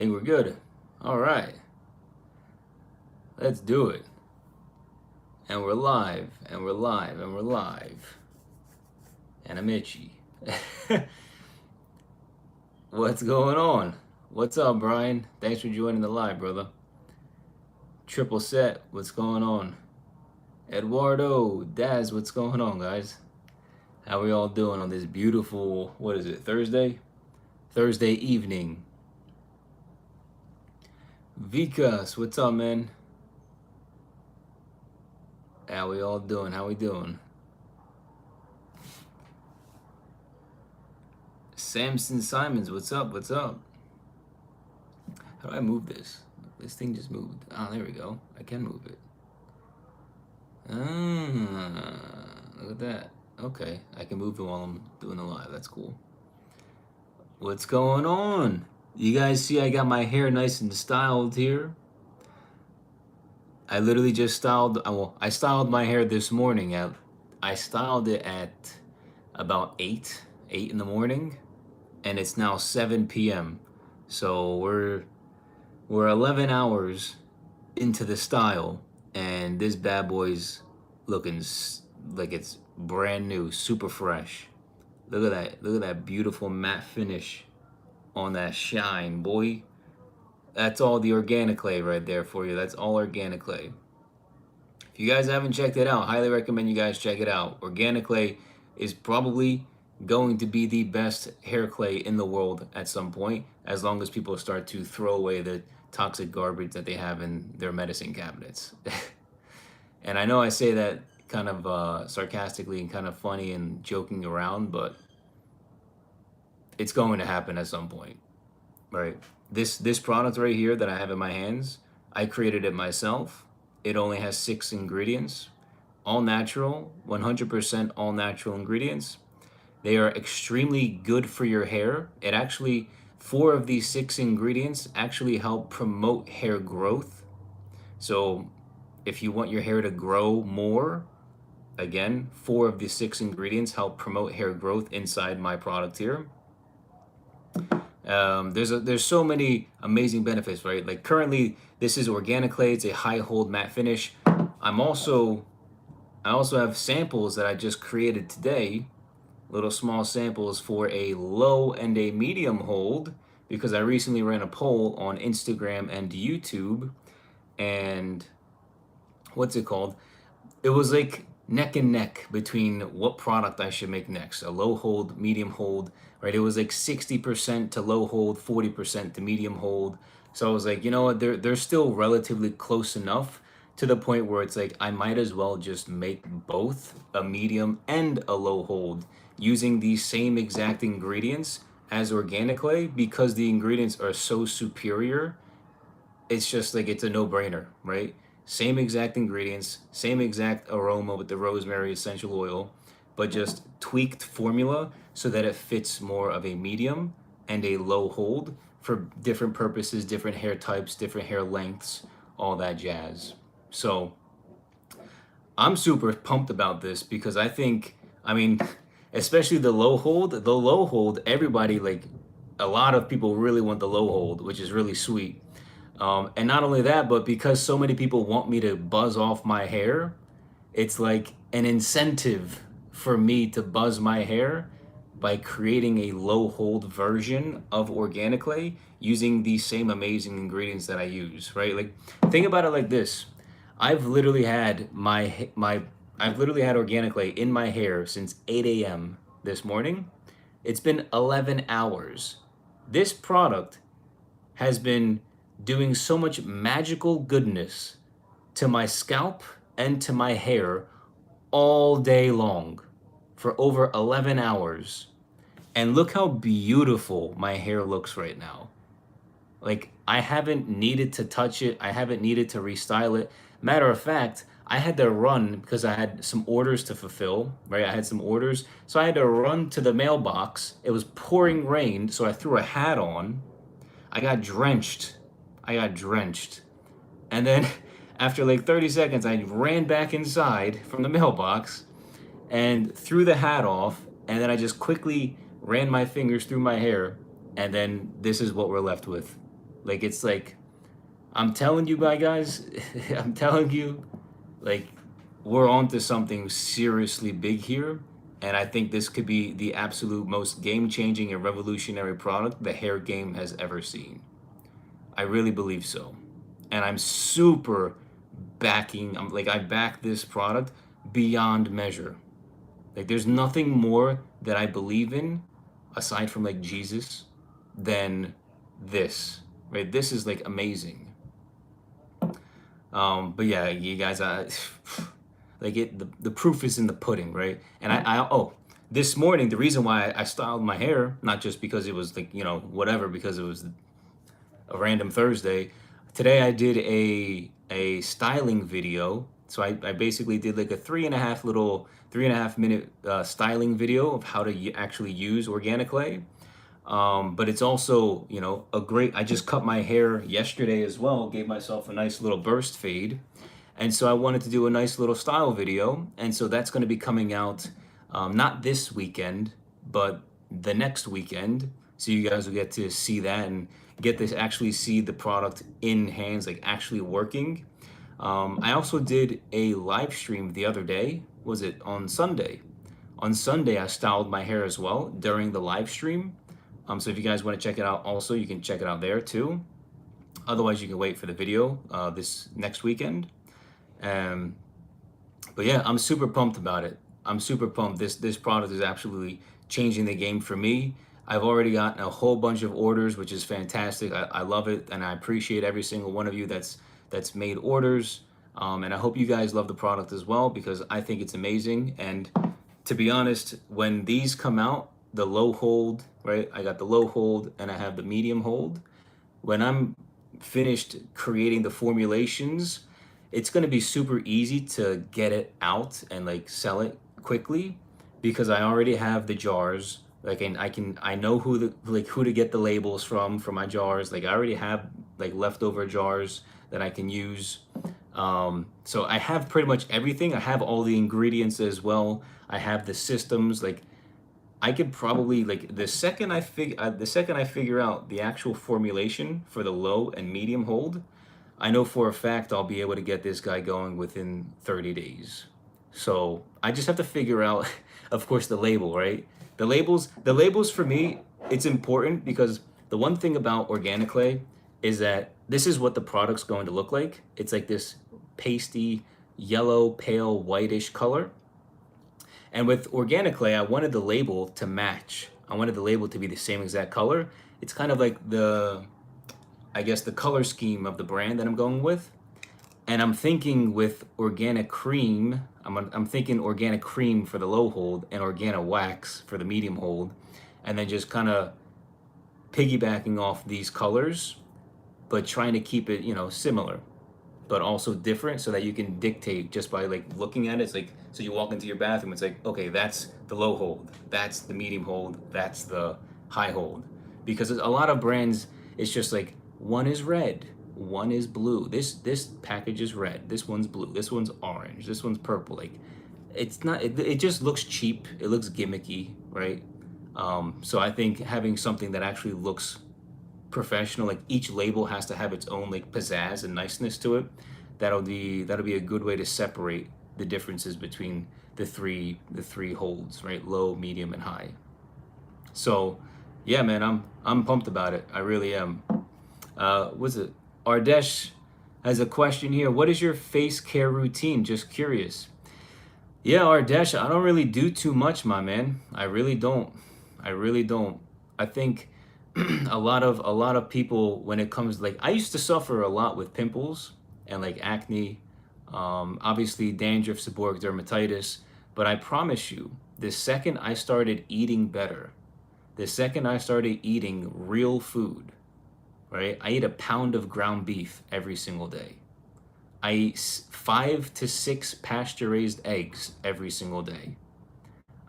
Think we're good. All right, let's do it. And we're live, and we're live, and we're live. And I'm itchy. What's going on? What's up, Brian? Thanks for joining the live, brother. Triple set, what's going on? Eduardo, Daz, what's going on, guys? How we all doing on this beautiful, what is it, Thursday? Thursday evening. Vikas, what's up, man? How we all doing? How we doing? Samson Simons, what's up? What's up? How do I move this? This thing just moved. Oh, there we go. I can move it. Look at that. Okay, I can move it while I'm doing the live. That's cool. What's going on? You guys see I got my hair nice and styled here. I literally just styled, well, I styled my hair this morning. I styled it at about 8 in the morning, and it's now 7 p.m. So we're 11 hours into the style, and this bad boy's looking like it's brand new, super fresh. Look at that. Look at that beautiful matte finish on that shine, boy. That's all the organic clay right there for you. That's all organic clay. If you guys haven't checked it out, highly recommend you guys check it out. Organic clay is probably going to be the best hair clay in the world at some point, as long as people start to throw away the toxic garbage that they have in their medicine cabinets. And I know I say that kind of sarcastically and kind of funny and joking around, but it's going to happen at some point, right? This product right here that I have in my hands, I created it myself. It only has 6 ingredients, all natural, 100% all natural ingredients. They are extremely good for your hair. It actually, 4 of these 6 ingredients actually help promote hair growth. So if you want your hair to grow more, again, 4 of the 6 ingredients help promote hair growth inside my product here. There's so many amazing benefits, right? Like currently, this is organic clay. It's a high hold matte finish. I also have samples that I just created today, little small samples for a low and a medium hold, because I recently ran a poll on Instagram and YouTube, and what's it called? It was like neck and neck between what product I should make next, a low hold, medium hold, right? It was like 60% to low hold, 40% to medium hold. So I was like, you know what, they're still relatively close enough to the point where it's like I might as well just make both a medium and a low hold using these same exact ingredients as organic clay, because the ingredients are so superior. It's just like it's a no-brainer, right? Same exact ingredients, same exact aroma with the rosemary essential oil, but just tweaked formula so that it fits more of a medium and a low hold for different purposes, different hair types, different hair lengths, all that jazz. So I'm super pumped about this because I mean, especially the low hold, everybody, like a lot of people really want the low hold, which is really sweet. And not only that, but because so many people want me to buzz off my hair, it's like an incentive for me to buzz my hair by creating a low hold version of organic clay using these same amazing ingredients that I use, right? Like think about it like this. I've literally had I've literally had organic clay in my hair since 8 a.m. this morning. It's been 11 hours. This product has been doing so much magical goodness to my scalp and to my hair all day long for over 11 hours. And look how beautiful my hair looks right now. Like, I haven't needed to touch it. I haven't needed to restyle it. Matter of fact, I had to run because I had some orders to fulfill, right? I had some orders. So I had to run to the mailbox. It was pouring rain, so I threw a hat on. I got drenched. I got drenched. And then after like 30 seconds, I ran back inside from the mailbox and threw the hat off. And then I just quickly ran my fingers through my hair. And then this is what we're left with. Like it's like I'm telling you, my guys, I'm telling you, like we're onto something seriously big here. And I think this could be the absolute most game changing and revolutionary product the hair game has ever seen. I really believe so. And I'm super I'm like, I back this product beyond measure. Like, there's nothing more that I believe in aside from like Jesus than this, right? This is like amazing. But yeah, you guys, like the proof is in the pudding, right? And oh, this morning, the reason why I styled my hair, not just because it was like, whatever, because it was a random Thursday. Today I did a styling video. So I basically did like a 3.5 minute styling video of how to actually use organic clay. But it's also, a great, I just cut my hair yesterday as well, gave myself a nice little burst fade. And so I wanted to do a nice little style video. And so that's going to be coming out not this weekend, but the next weekend. So you guys will get to see that and get to actually see the product in hands, like actually working. I also did a live stream the other day. Was it on Sunday? On Sunday, I styled my hair as well during the live stream. So if you guys want to check it out also, you can check it out there too. Otherwise, you can wait for the video this next weekend. Um, but yeah, I'm super pumped about it. I'm super pumped. This product is absolutely changing the game for me. I've already gotten a whole bunch of orders, which is fantastic. I love it, and I appreciate every single one of you that's made orders. And I hope you guys love the product as well, because I think it's amazing. And to be honest, when these come out, the low hold, right? I got the low hold and I have the medium hold. When I'm finished creating the formulations, it's going to be super easy to get it out and like sell it quickly, because I already have the jars. Like, and I know who to get the labels from for my jars. Like, I already have like leftover jars that I can use. So I have pretty much everything. I have all the ingredients as well. I have the systems. Like, I could probably, like, the second I figure out the actual formulation for the low and medium hold, I know for a fact I'll be able to get this guy going within 30 days. So I just have to figure out, of course, the label, right? The labels for me, it's important, because the one thing about organic clay is that this is what the product's going to look like. It's like this pasty, yellow, pale, whitish color. And with organic clay, I wanted the label to match. I wanted the label to be the same exact color. It's kind of like I guess, the color scheme of the brand that I'm going with. And I'm thinking with organic cream, I'm thinking organic cream for the low hold and organic wax for the medium hold. And then just kind of piggybacking off these colors, but trying to keep it, similar, but also different, so that you can dictate just by like looking at it. It's like, so you walk into your bathroom, it's like, okay, that's the low hold, that's the medium hold, that's the high hold. Because a lot of brands, it's just like, one is red, one is blue. This package is red, this one's blue, this one's orange, this one's purple. Like, it's not, it just looks cheap, it looks gimmicky, right? So I think having something that actually looks professional, like each label has to have its own like pizzazz and niceness to it. That'll be a good way to separate the differences between the three holds, right? Low, medium, and high. So yeah, man, I'm pumped about it. I really am. What's it? Ardesh has a question here. What is your face care routine? Just curious. Yeah, Ardesh, I don't really do too much, my man. I really don't. I think a lot of people, when it comes, like, I used to suffer a lot with pimples and like acne, obviously dandruff, seborrheic dermatitis. But I promise you, the second I started eating better, the second I started eating real food, right? I eat a pound of ground beef every single day. I eat 5 to 6 pasture-raised eggs every single day.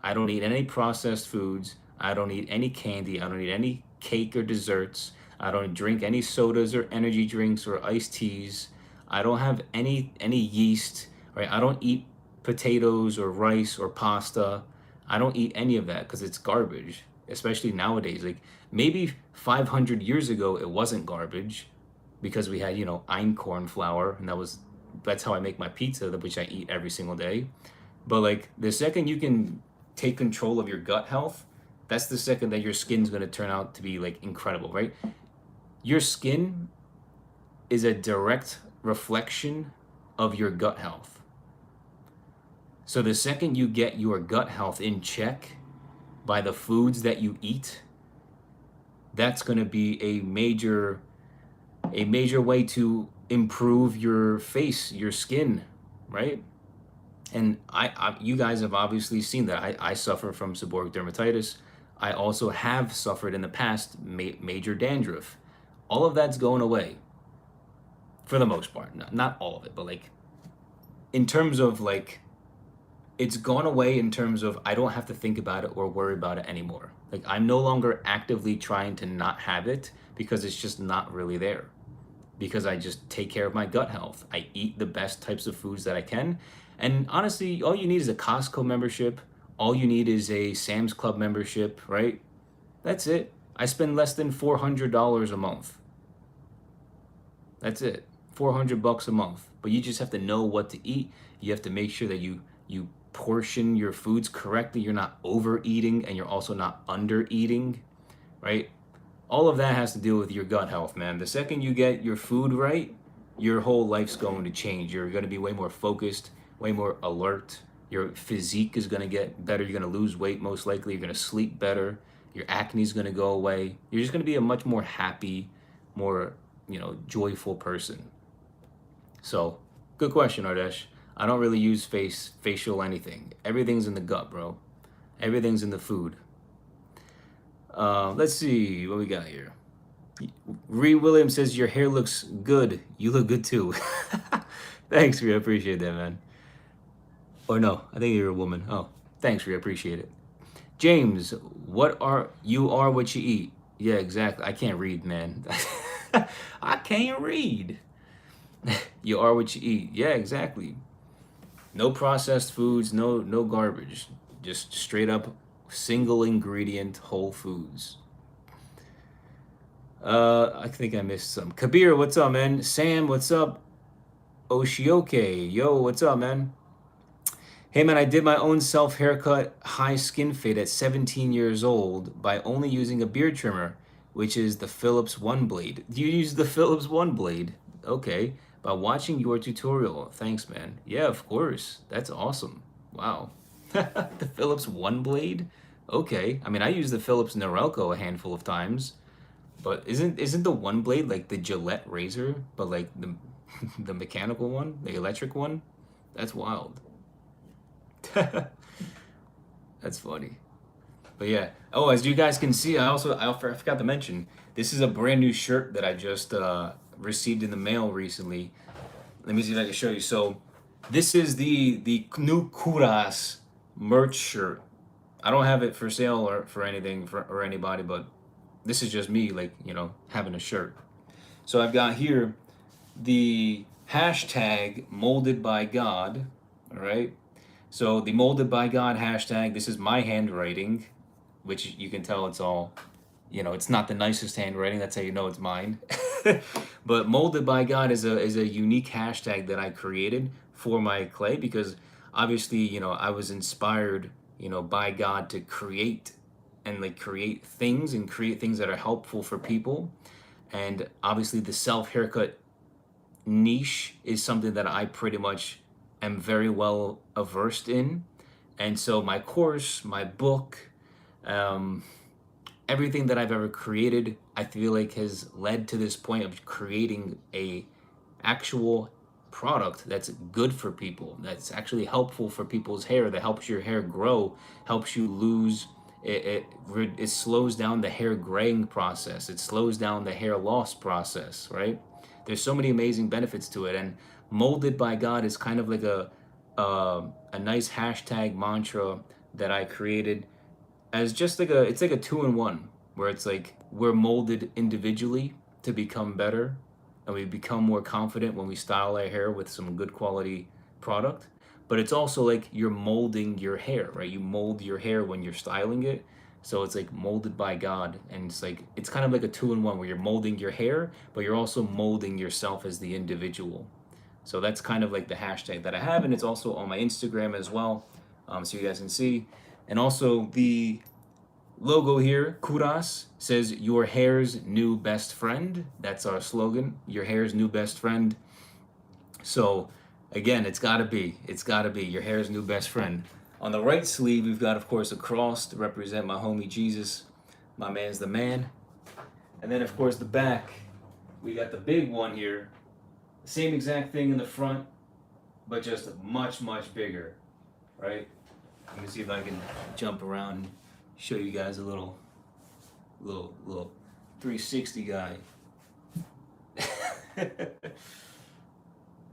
I don't eat any processed foods. I don't eat any candy. I don't eat any cake or desserts. I don't drink any sodas or energy drinks or iced teas. I don't have any yeast, right? I don't eat potatoes or rice or pasta. I don't eat any of that because it's garbage, especially nowadays. Like, maybe 500 years ago it wasn't garbage, because we had, einkorn flour, and that's how I make my pizza, which I eat every single day. But like the second you can take control of your gut health, that's the second that your skin's going to turn out to be like incredible, right? Your skin is a direct reflection of your gut health. So the second you get your gut health in check by the foods that you eat, that's going to be a major way to improve your face, your skin, right? And you guys have obviously seen that I suffer from seborrheic dermatitis. I also have suffered in the past major dandruff. All of that's going away for the most part. Not all of it, but like in terms of like it's gone away in terms of I don't have to think about it or worry about it anymore. Like I'm no longer actively trying to not have it because it's just not really there. Because I just take care of my gut health. I eat the best types of foods that I can. And honestly, all you need is a Costco membership. All you need is a Sam's Club membership, right? That's it. I spend less than $400 a month. That's it. $400 a month. But you just have to know what to eat. You have to make sure that you portion your foods correctly. You're not overeating and you're also not under eating, right? All of that has to do with your gut health, man. The second you get your food right, your whole life's going to change. You're going to be way more focused, way more alert. Your physique is going to get better. You're going to lose weight most likely. You're going to sleep better. Your acne is going to go away. You're just going to be a much more happy, more, joyful person. So, good question, Ardesh. I don't really use facial anything. Everything's in the gut, bro. Everything's in the food. Let's see what we got here. Ree Williams says your hair looks good. You look good too. Thanks, Ree. I appreciate that, man. Or no, I think you're a woman. Oh, thanks, Ree. I appreciate it. James, what are what you eat? Yeah, exactly. I can't read, man. I can't read. You are what you eat. Yeah, exactly. No processed foods, no garbage. Just straight up single ingredient whole foods. I think I missed some. Kabir, what's up, man? Sam, what's up? Oshioke, yo, what's up, man? Hey, man, I did my own self haircut high skin fade at 17 years old by only using a beard trimmer, which is the Philips One Blade. You use the Philips One Blade? Okay. By watching your tutorial. Thanks, man. Yeah, of course. That's awesome. Wow. The Philips One Blade? Okay. I mean, I use the Philips Norelco a handful of times. But isn't the One Blade like the Gillette razor, but like the the mechanical one, the electric one? That's wild. That's funny. But yeah. Oh, as you guys can see, I forgot to mention, this is a brand new shirt that I just received in the mail recently. Let me see if I can show you. So this is the new Kouras merch shirt. I don't have it for sale or for anything or anybody, but this is just me, like, having a shirt. So I've got here the hashtag molded by God. All right. So the molded by God hashtag, this is my handwriting, which you can tell it's all, it's not the nicest handwriting. That's how you know it's mine. But molded by God is a unique hashtag that I created for my clay because obviously, I was inspired, by God to create and like create things that are helpful for people. And obviously the self haircut niche is something that I pretty much am very well versed in. And so my course, my book, everything that I've ever created, I feel like has led to this point of creating a actual product that's good for people, that's actually helpful for people's hair, that helps your hair grow, helps you lose it slows down the hair graying process, it slows down the hair loss process, right? There's so many amazing benefits to it. And molded by God is kind of like a nice hashtag mantra that I created as just like it's like a two-in-one, where it's like we're molded individually to become better, and we become more confident when we style our hair with some good quality product. But it's also like you're molding your hair, right? You mold your hair when you're styling it. So it's like molded by God, and it's kind of like a two-in-one where you're molding your hair, but you're also molding yourself as the individual. So that's kind of like the hashtag that I have, and it's also on my Instagram as well, so you guys can see. And also the logo here, Kouras, says your hair's new best friend. That's our slogan, your hair's new best friend. So again, it's gotta be your hair's new best friend. On the right sleeve, we've got, of course, a cross to represent my homie Jesus. My man's the man. And then, of course, the back, we got the big one here. Same exact thing in the front, but just much, much bigger, right? Let me see if I can jump around and show you guys a little 360 guy.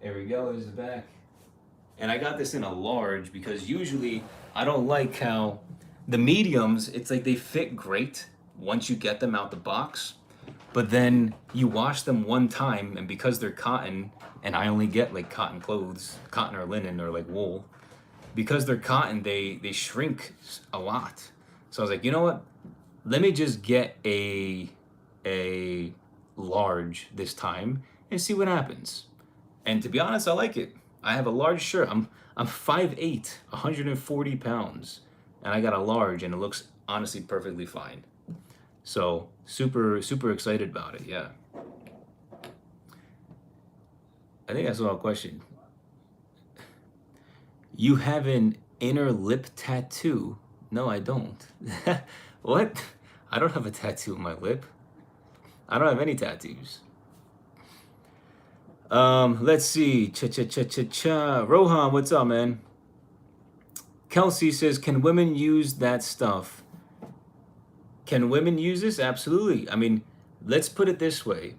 There we go, there's the back. And I got this in a large because usually I don't like how the mediums, it's like they fit great once you get them out the box, but then you wash them one time, and because they're cotton, and I only get like cotton clothes, cotton or linen or like wool, because they're cotton, they shrink a lot. So I was like, you know what? Let me just get a large this time and see what happens. And to be honest, I like it. I have a large shirt. I'm 5'8", 140 pounds, and I got a large, and it looks honestly perfectly fine. So super excited about it. Yeah. I think that's all a question. You have an inner lip tattoo? No, I don't. What? I don't have a tattoo on my lip. I don't have any tattoos. Let's see. Cha. Rohan, what's up, man? Kelsey says, can women use that stuff? Can women use this? Absolutely. I mean, let's put it this way.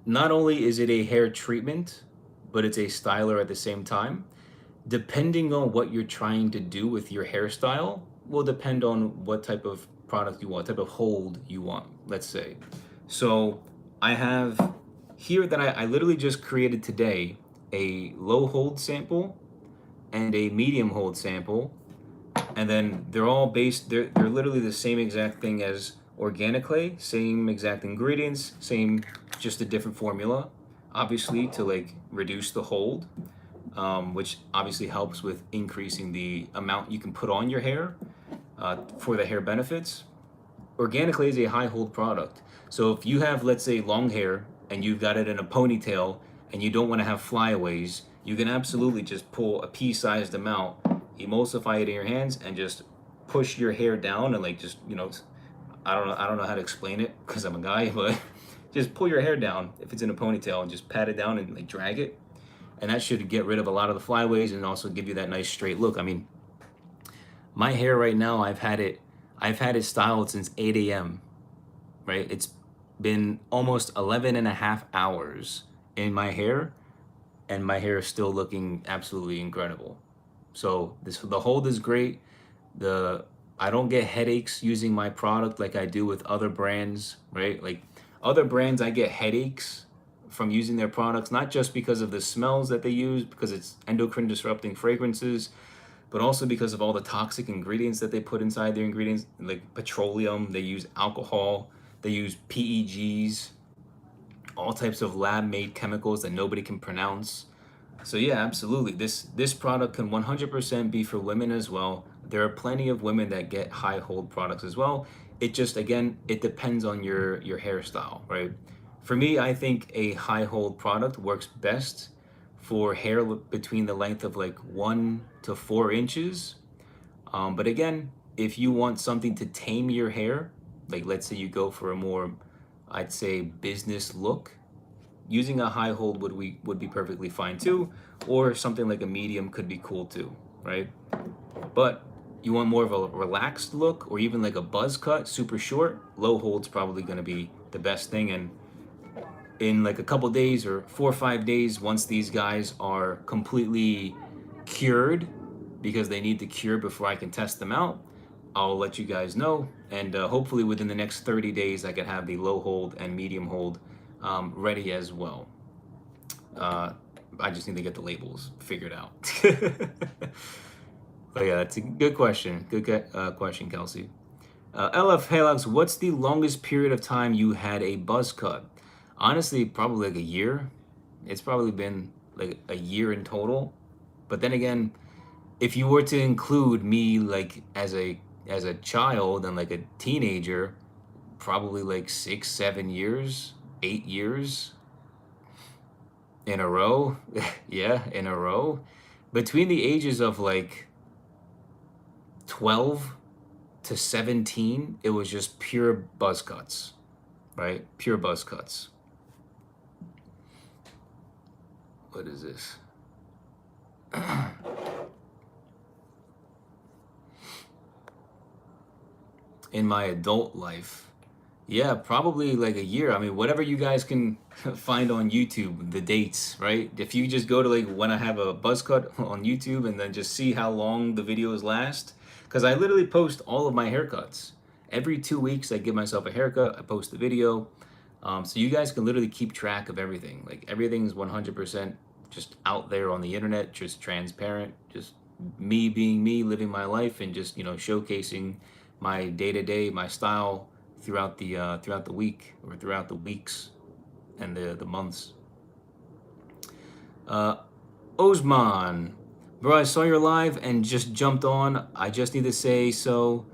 Not only is it a hair treatment, but it's a styler at the same time. Depending on what you're trying to do with your hairstyle will depend on what type of product you want, type of hold you want, let's say. So I have here that I literally just created today a low hold sample and a medium hold sample, and then they're all based, they're literally the same exact thing as organic clay, same exact ingredients, same, just a different formula, obviously to like reduce the hold, which obviously helps with increasing the amount you can put on your hair for the hair benefits. Organic clay is a high hold product. So if you have, let's say, long hair and you've got it in a ponytail and you don't want to have flyaways, you can absolutely just pull a pea-sized amount, emulsify it in your hands, and just push your hair down and like just, you know, I don't know how to explain it because I'm a guy, but just pull your hair down if it's in a ponytail and just pat it down and like drag it. And that should get rid of a lot of the flyaways and also give you that nice straight look. I mean, my hair right now, I've had it styled since 8 a.m., right? It's been almost 11 and a half hours in my hair, and my hair is still looking absolutely incredible. So the hold is great. I don't get headaches using my product like I do with other brands, right? Like other brands, I get headaches from using their products, not just because of the smells that they use, because it's endocrine disrupting fragrances, but also because of all the toxic ingredients that they put inside their ingredients, like petroleum, they use alcohol, they use PEGs, all types of lab-made chemicals that nobody can pronounce. So yeah, absolutely. This product can 100% be for women as well. There are plenty of women that get high hold products as well. It just, again, it depends on your hairstyle, right? For me, I think a high hold product works best for hair between the length of like 1 to 4 inches. But again, if you want something to tame your hair, like let's say you go for a more, I'd say, business look, using a high hold would be perfectly fine too, or something like a medium could be cool too, right? But you want more of a relaxed look, or even like a buzz cut, super short, low hold's probably going to be the best thing. And in like a couple days or 4 or 5 days, once these guys are completely cured, because they need to cure before I can test them out, I'll let you guys know. And hopefully within the next 30 days, I can have the low hold and medium hold ready as well. I just need to get the labels figured out. But yeah, that's a good question. Good question, Kelsey. LF Halox, what's the longest period of time you had a buzz cut? Honestly, probably like a year. It's probably been like a year in total. But then again, if you were to include me like as a child and like a teenager, probably like 6, 7 years, 8 years in a row. Yeah, in a row. Between the ages of like 12 to 17, it was just pure buzz cuts, right? Pure buzz cuts. What is this? In my adult life, yeah, probably like a year. I mean, whatever you guys can find on YouTube, the dates, right? If you just go to like when I have a buzz cut on YouTube and then just see how long the videos last, because I literally post all of my haircuts. Every 2 weeks, I give myself a haircut, I post the video. So you guys can literally keep track of everything. Like everything's 100% just out there on the internet, just transparent, just me being me, living my life, and just showcasing my day to day, my style throughout the week or throughout the weeks and the months. Uh, Osman, bro, I saw your live and just jumped on. I just need to say so.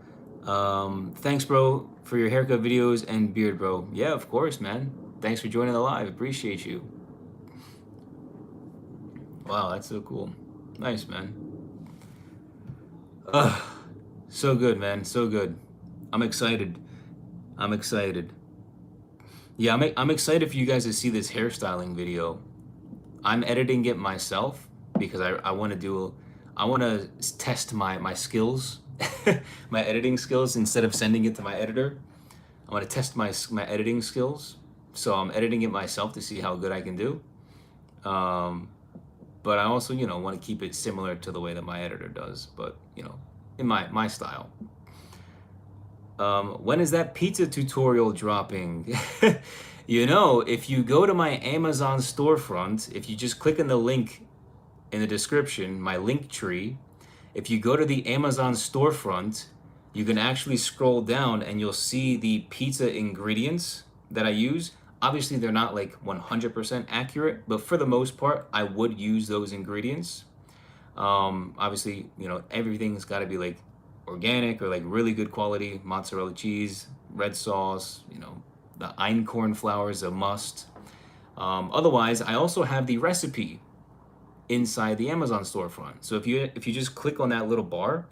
Thanks, bro, for your haircut videos and beard, bro. Yeah, of course, man. Thanks for joining the live. Appreciate you. Wow, that's so cool. Nice, man. So good, man. So good. I'm excited. I'm excited. Yeah, I'm excited for you guys to see this hairstyling video. I'm editing it myself because I want to I want to test my skills, my editing skills instead of sending it to my editor. I want to test my editing skills. So I'm editing it myself to see how good I can do. But I also, want to keep it similar to the way that my editor does, but, in my style. When is that pizza tutorial dropping? If you go to my Amazon storefront, if you just click on the link in the description, my link tree, if you go to the Amazon storefront, you can actually scroll down and you'll see the pizza ingredients that I use. Obviously, they're not like 100% accurate, but for the most part, I would use those ingredients. Obviously, everything's got to be like organic or like really good quality mozzarella cheese, red sauce, the einkorn flour is a must. Otherwise, I also have the recipe inside the Amazon storefront. So if you just click on that little bar,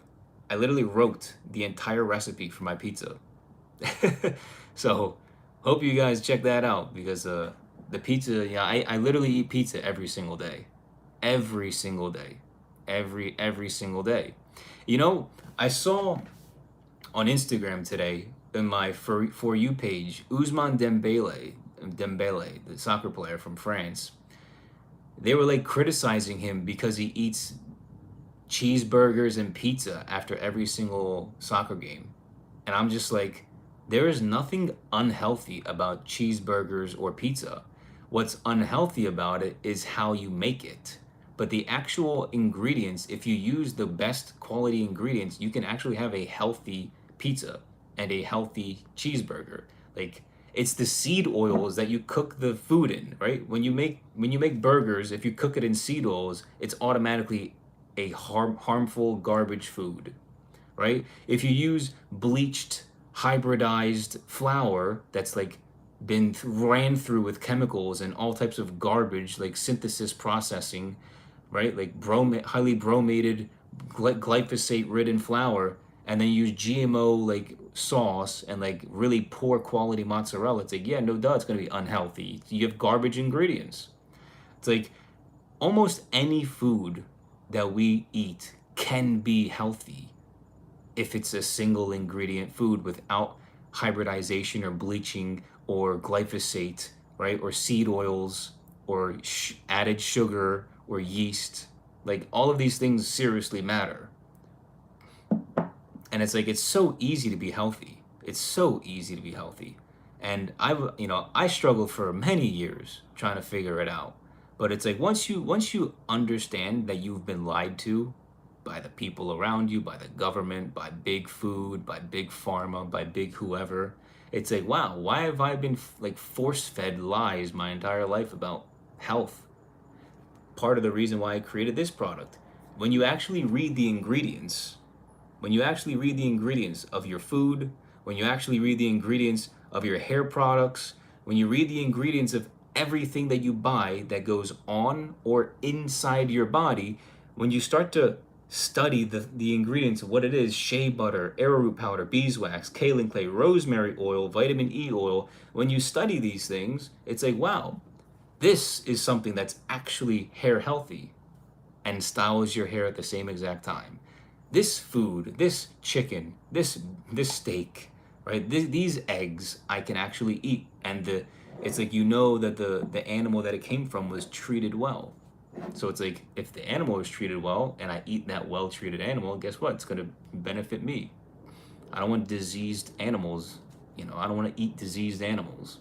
I literally wrote the entire recipe for my pizza. So hope you guys check that out because the pizza, yeah, I literally eat pizza every single day. Every single day. Every single day. I saw on Instagram today in my for you page, Ousmane Dembele, the soccer player from France. They were like criticizing him because he eats cheeseburgers and pizza after every single soccer game. And I'm just like, there is nothing unhealthy about cheeseburgers or pizza. What's unhealthy about it is how you make it. But the actual ingredients, if you use the best quality ingredients, you can actually have a healthy pizza and a healthy cheeseburger. Like it's the seed oils that you cook the food in, right? When you make burgers, if you cook it in seed oils, it's automatically a harmful garbage food, right? If you use bleached hybridized flour that's like been ran through with chemicals and all types of garbage like synthesis processing, right? Like highly bromated glyphosate ridden flour, and then use GMO like sauce and like really poor quality mozzarella. It's like, yeah, no duh, it's gonna be unhealthy. You have garbage ingredients. It's like almost any food that we eat can be healthy if it's a single ingredient food without hybridization or bleaching or glyphosate, right? Or seed oils or added sugar or yeast. Like all of these things seriously matter. And it's like, it's so easy to be healthy. It's so easy to be healthy. And I struggled for many years trying to figure it out. But it's like once you understand that you've been lied to by the people around you, by the government, by big food, by big pharma, by big whoever. It's like, wow, why have I been like force fed lies my entire life about health? Part of the reason why I created this product. When you actually read the ingredients, when you actually read the ingredients of your food, when you actually read the ingredients of your hair products, when you read the ingredients of everything that you buy that goes on or inside your body, when you start to study the ingredients of what it is, shea butter, arrowroot powder, beeswax, kaolin clay, rosemary oil, vitamin E oil, when you study these things, it's like, wow, this is something that's actually hair healthy and styles your hair at the same exact time. This food, this chicken, this steak, right? These eggs I can actually eat, and it's like, you know that the animal that it came from was treated well. So it's like, if the animal is treated well and I eat that well treated animal, guess what? It's gonna benefit me. I don't want diseased animals. I don't want to eat diseased animals.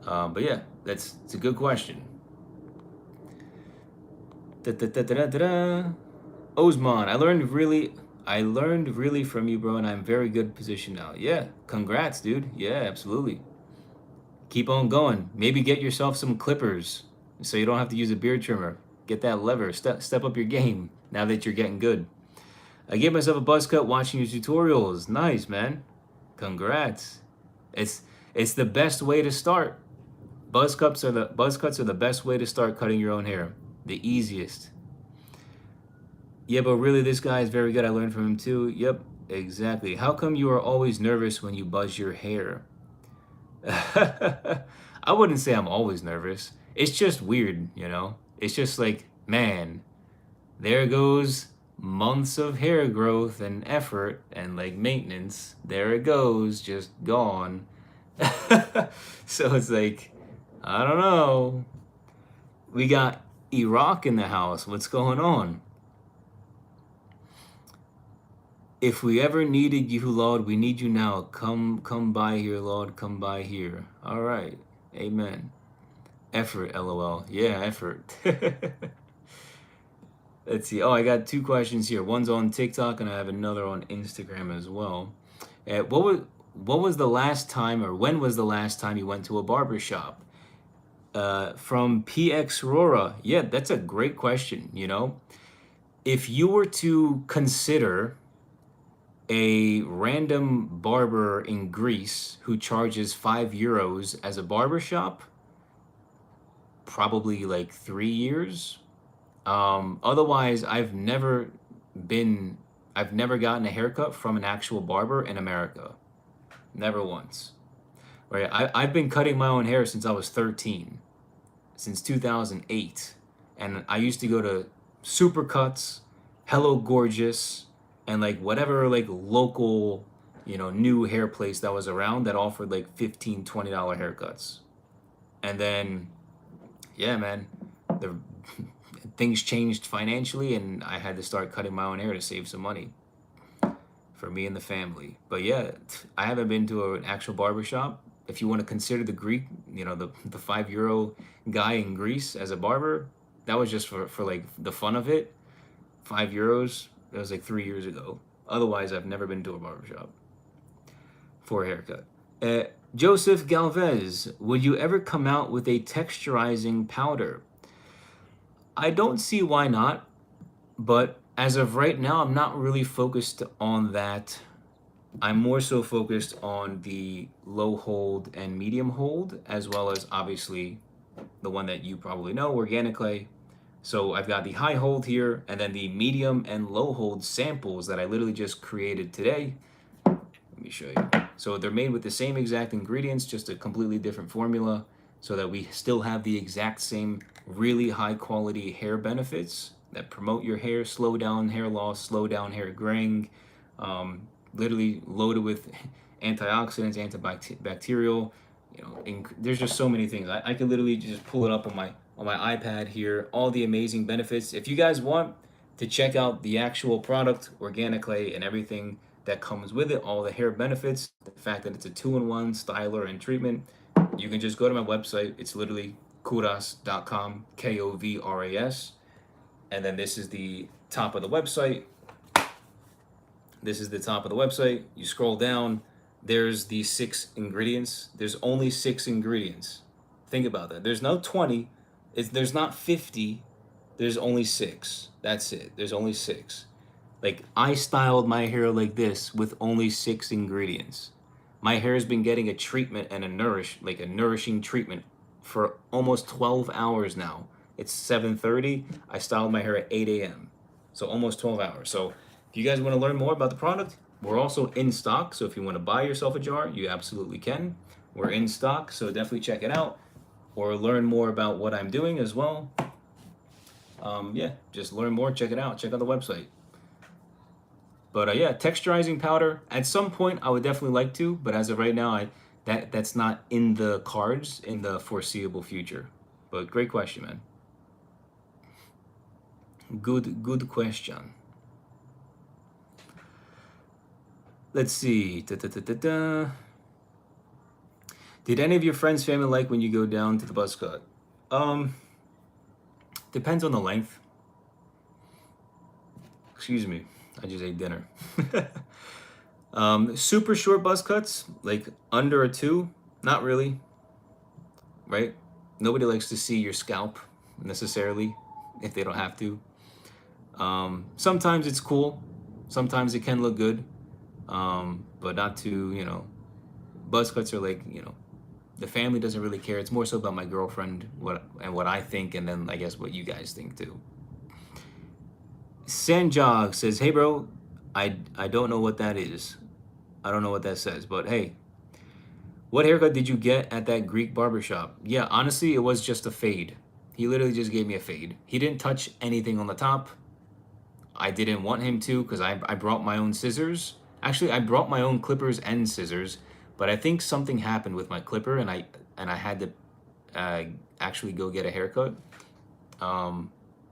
But yeah, it's a good question. Osman, I learned really from you, bro, and I'm very good position now. Yeah, congrats, dude. Yeah, absolutely. Keep on going. Maybe get yourself some clippers so you don't have to use a beard trimmer. Get that lever. Step up your game now that you're getting good. I gave myself a buzz cut watching your tutorials. Nice, man. Congrats. It's the best way to start. Buzz cuts are the best way to start cutting your own hair. The easiest. Yeah, but really, this guy is very good. I learned from him too. Yep, exactly. How come you are always nervous when you buzz your hair? I wouldn't say I'm always nervous. It's just weird, It's just like, man, there goes months of hair growth and effort and like maintenance. There it goes, just gone. So it's like, I don't know. We got Iraq in the house. What's going on? If we ever needed you, Lord, we need you now. Come by here, Lord. Come by here. All right. Amen. Effort, LOL. Yeah, effort. Let's see. Oh, I got two questions here. One's on TikTok and I have another on Instagram as well. What was the last time, or when was the last time you went to a barber shop? From PX Rora. Yeah, that's a great question, If you were to consider a random barber in Greece who charges €5 as a barber shop, probably like 3 years. Otherwise, I've never gotten a haircut from an actual barber in America. Never once. Right? I've been cutting my own hair since I was 13, since 2008. And I used to go to Supercuts, Hello Gorgeous, and like whatever like local, new hair place that was around that offered like $15-20 haircuts. And then, yeah, man, the things changed financially and I had to start cutting my own hair to save some money for me and the family. But yeah, I haven't been to an actual barbershop. If you want to consider the Greek, the €5 guy in Greece as a barber, that was just for like the fun of it. €5. That was like 3 years ago. Otherwise, I've never been to a barbershop for a haircut. Joseph Galvez, would you ever come out with a texturizing powder? I don't see why not, but as of right now, I'm not really focused on that. I'm more so focused on the low hold and medium hold, as well as obviously the one that you probably know, organic clay. So I've got the high hold here, and then the medium and low hold samples that I literally just created today. Let me show you. So they're made with the same exact ingredients, just a completely different formula, so that we still have the exact same really high quality hair benefits that promote your hair, slow down hair loss, slow down hair graying, literally loaded with antioxidants, antibacterial. There's just so many things. I could literally just pull it up on my iPad here, all the amazing benefits. If you guys want to check out the actual product, organic clay, and everything that comes with it, all the hair benefits, the fact that it's a 2-in-1 styler and treatment, you can just go to my website. It's literally kouras.com, KOVRAS. And then this is the top of the website. This is the top of the website. You scroll down, there's the 6 ingredients. There's only 6 ingredients. Think about that. There's no 20. There's not 50. There's only 6. That's it. There's only 6. Like, I styled my hair like this with only 6 ingredients. My hair has been getting a treatment and a nourishing treatment for almost 12 hours now. It's 7:30. I styled my hair at 8 a.m. So almost 12 hours. So if you guys want to learn more about the product, we're also in stock. So if you want to buy yourself a jar, you absolutely can. We're in stock, so definitely check it out. Or learn more about what I'm doing as well. Yeah, just learn more, check it out. Check out the website. But yeah, texturizing powder. At some point, I would definitely like to, but as of right now, that's not in the cards in the foreseeable future. But great question, man. Good question. Let's see. Did any of your friends, family like when you go down to the buzz cut? Depends on the length. Excuse me. I just ate dinner. Super short buzz cuts, like under a 2, not really, right? Nobody likes to see your scalp necessarily if they don't have to. Sometimes it's cool. Sometimes it can look good. But not to, buzz cuts are like, the family doesn't really care. It's more so about my girlfriend, what I think, and then I guess what you guys think too. Sanjog says, hey bro, I don't know what that is. I don't know what that says, but hey, what haircut did you get at that Greek barbershop? Yeah, honestly, it was just a fade. He literally just gave me a fade. He didn't touch anything on the top. I didn't want him to because I brought my own scissors. Actually, I brought my own clippers and scissors, but I think something happened with my clipper and I had to actually go get a haircut.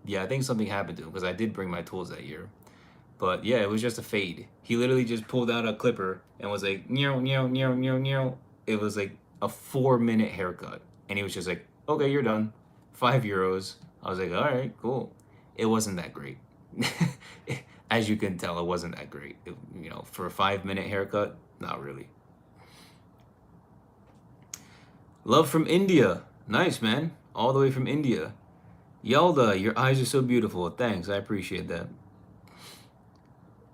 Yeah, I think something happened to him because I did bring my tools that year. But yeah, it was just a fade. He literally just pulled out a clipper and was like, meow, meow, meow, meow, meow. It was like a 4-minute haircut. And he was just like, okay, you're done. €5. I was like, all right, cool. It wasn't that great. As you can tell, it wasn't that great. For a 5-minute haircut, not really. Love from India. Nice, man. All the way from India. Yelda, your eyes are so beautiful. Thanks, I appreciate that.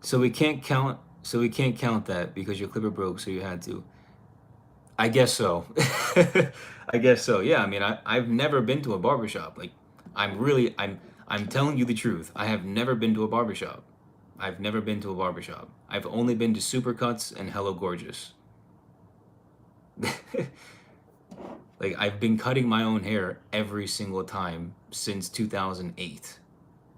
So we can't count that because your clipper broke, so you had to. I guess so. I guess so. Yeah, I mean, I've never been to a barbershop. Like, I'm telling you the truth. I have never been to a barbershop. I've never been to a barbershop. I've only been to Supercuts and Hello Gorgeous. Like, I've been cutting my own hair every single time since 2008.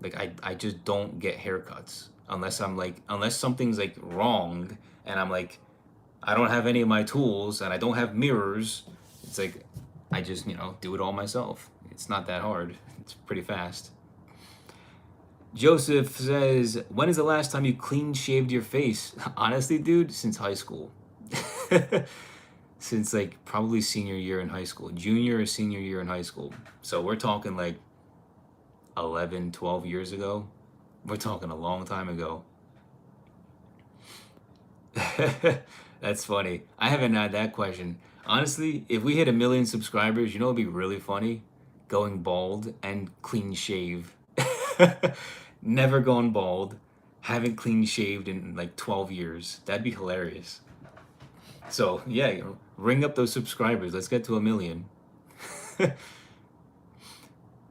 Like, I just don't get haircuts unless something's like wrong and I'm like, I don't have any of my tools and I don't have mirrors. It's like, I just, do it all myself. It's not that hard. It's pretty fast. Joseph says, when is the last time you clean shaved your face? Honestly, dude, since high school. Since like probably senior year in high school, junior or senior year in high school. So we're talking like 11, 12 years ago. We're talking a long time ago. That's funny. I haven't had that question. Honestly, if we hit 1 million subscribers, it'd be really funny? Going bald and clean shave. Never gone bald. Haven't clean shaved in like 12 years. That'd be hilarious. So yeah, ring up those subscribers. Let's get to 1 million.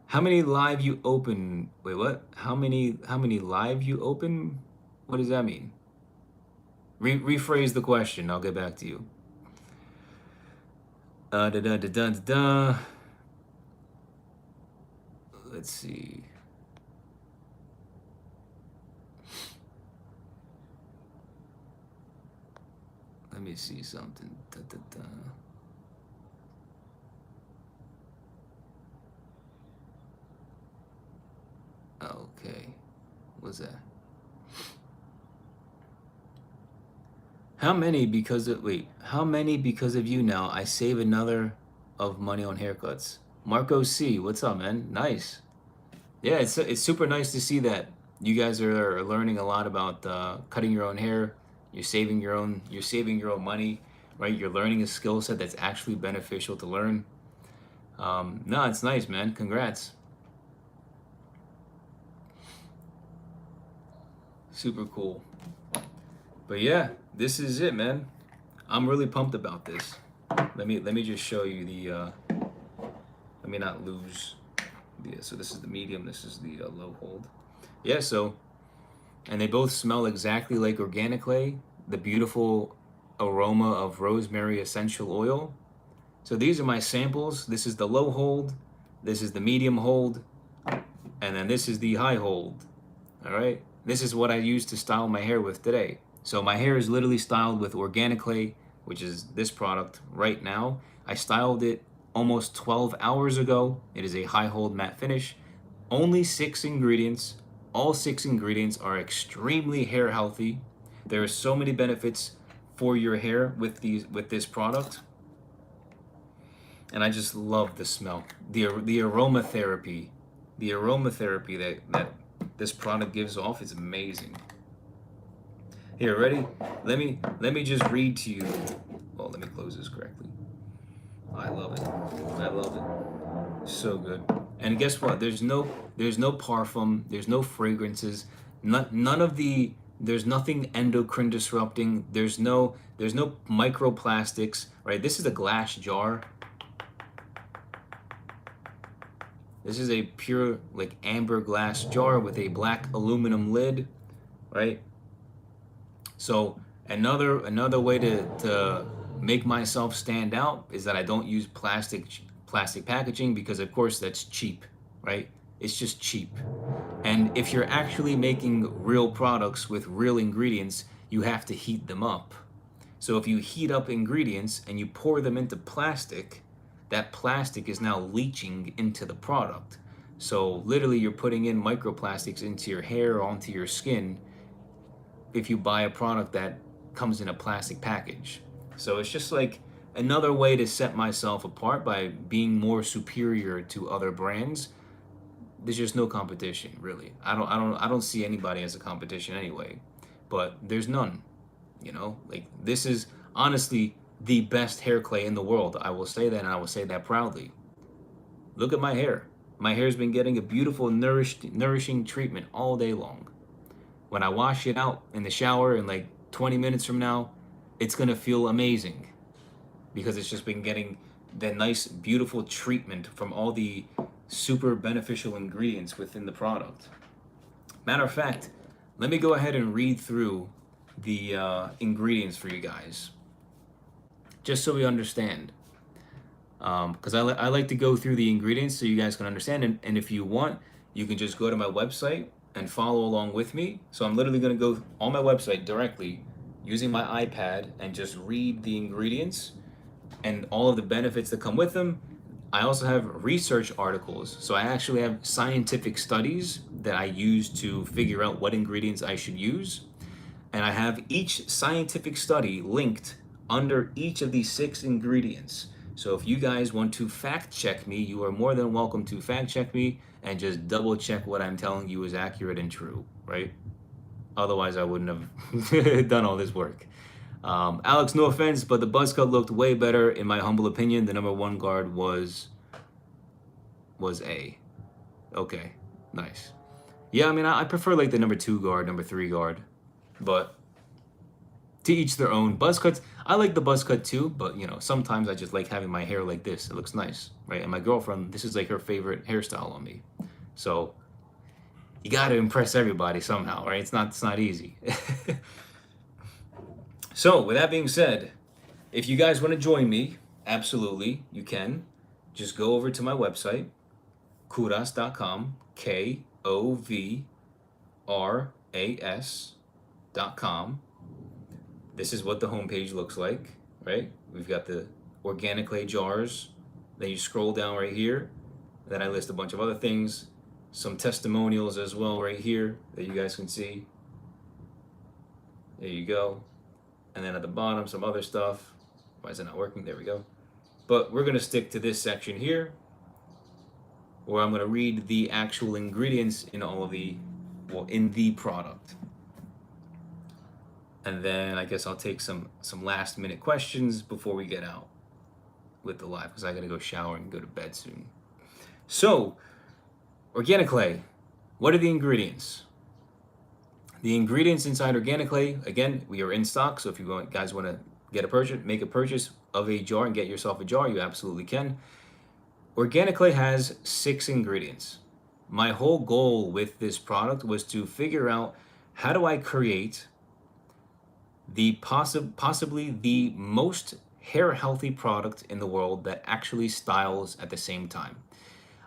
How many live you open? Wait, what? How many live you open? What does that mean? Rephrase the question. I'll get back to you. Let's see. Let me see something. Okay. What's that? How many because of you now? I save another of money on haircuts. Marco C, what's up, man? Nice. Yeah, it's super nice to see that you guys are learning a lot about cutting your own hair. You're saving your own money, right? You're learning a skill set that's actually beneficial to learn. No, it's nice, man. Congrats. Super cool. But yeah, this is it, man. I'm really pumped about this. Let me just show you the. Let me not lose. So this is the medium. This is the low hold. Yeah. So and they both smell exactly like organic clay. The beautiful aroma of rosemary essential oil. So these are my samples. This is the low hold. This is the medium hold, and then this is the high hold. All right. This is what I use to style my hair with today. So my hair is literally styled with organic clay, which is this product right now. I styled it almost 12 hours ago. It is a high hold matte finish. Only 6 ingredients. All 6 ingredients are extremely hair healthy. There are so many benefits for your hair with this product. And I just love the smell. The aromatherapy. The aromatherapy that this product gives off is amazing. Here, ready? Let me just read to you. Oh, let me close this correctly. I love it. I love it. So good. And guess what? There's no parfum. There's no fragrances. None of the. There's nothing endocrine disrupting. There's no microplastics. Right. This is a glass jar. This is a pure like amber glass jar with a black aluminum lid. Right. So another way to make myself stand out is that I don't use plastic packaging because of course that's cheap, right? It's just cheap. And if you're actually making real products with real ingredients, you have to heat them up. So if you heat up ingredients and you pour them into plastic, that plastic is now leaching into the product. So literally you're putting in microplastics into your hair, onto your skin, if you buy a product that comes in a plastic package. So it's just like another way to set myself apart by being more superior to other brands. There's just no competition, really. I don't see anybody as a competition anyway. But there's none, Like this is honestly the best hair clay in the world. I will say that and I will say that proudly. Look at my hair. My hair's been getting a beautiful nourishing treatment all day long. When I wash it out in the shower in like 20 minutes from now, it's gonna feel amazing because it's just been getting the nice, beautiful treatment from all the super beneficial ingredients within the product. Matter of fact, let me go ahead and read through the ingredients for you guys, just so we understand. Because I like to go through the ingredients so you guys can understand. And if you want, you can just go to my website and follow along with me. So I'm literally going to go on my website directly using my iPad and just read the ingredients and all of the benefits that come with them. I also have research articles. So I actually have scientific studies that I use to figure out what ingredients I should use. And I have each scientific study linked under each of these 6 ingredients. So if you guys want to fact check me, you are more than welcome to fact check me and just double check what I'm telling you is accurate and true, right? Otherwise, I wouldn't have done all this work. Alex, no offense, but the buzz cut looked way better in my humble opinion. The number 1 guard was A. Okay, nice. Yeah, I mean, I prefer like the number 2 guard, number 3 guard, but to each their own. Buzz cuts, I like the buzz cut too, but sometimes I just like having my hair like this. It looks nice, right? And my girlfriend, this is like her favorite hairstyle on me. So you got to impress everybody somehow, right? It's not easy. So with that being said, if you guys want to join me, absolutely, you can. Just go over to my website, kouras.com, KOVRAS.com. This is what the homepage looks like, right? We've got the organic clay jars. Then you scroll down right here. Then I list a bunch of other things, some testimonials as well right here that you guys can see. There you go. And then at the bottom, some other stuff. Why is it not working? There we go. But we're going to stick to this section here or I'm going to read the actual ingredients in in the product. And then I guess I'll take some last minute questions before we get out with the live, because I got to go shower and go to bed soon. So, organic clay, what are the ingredients? The ingredients inside organic clay, again, we are in stock. So if you guys want to make a purchase of a jar and get yourself a jar, you absolutely can. Organic clay has 6 ingredients. My whole goal with this product was to figure out, how do I create the possibly the most hair healthy product in the world that actually styles at the same time.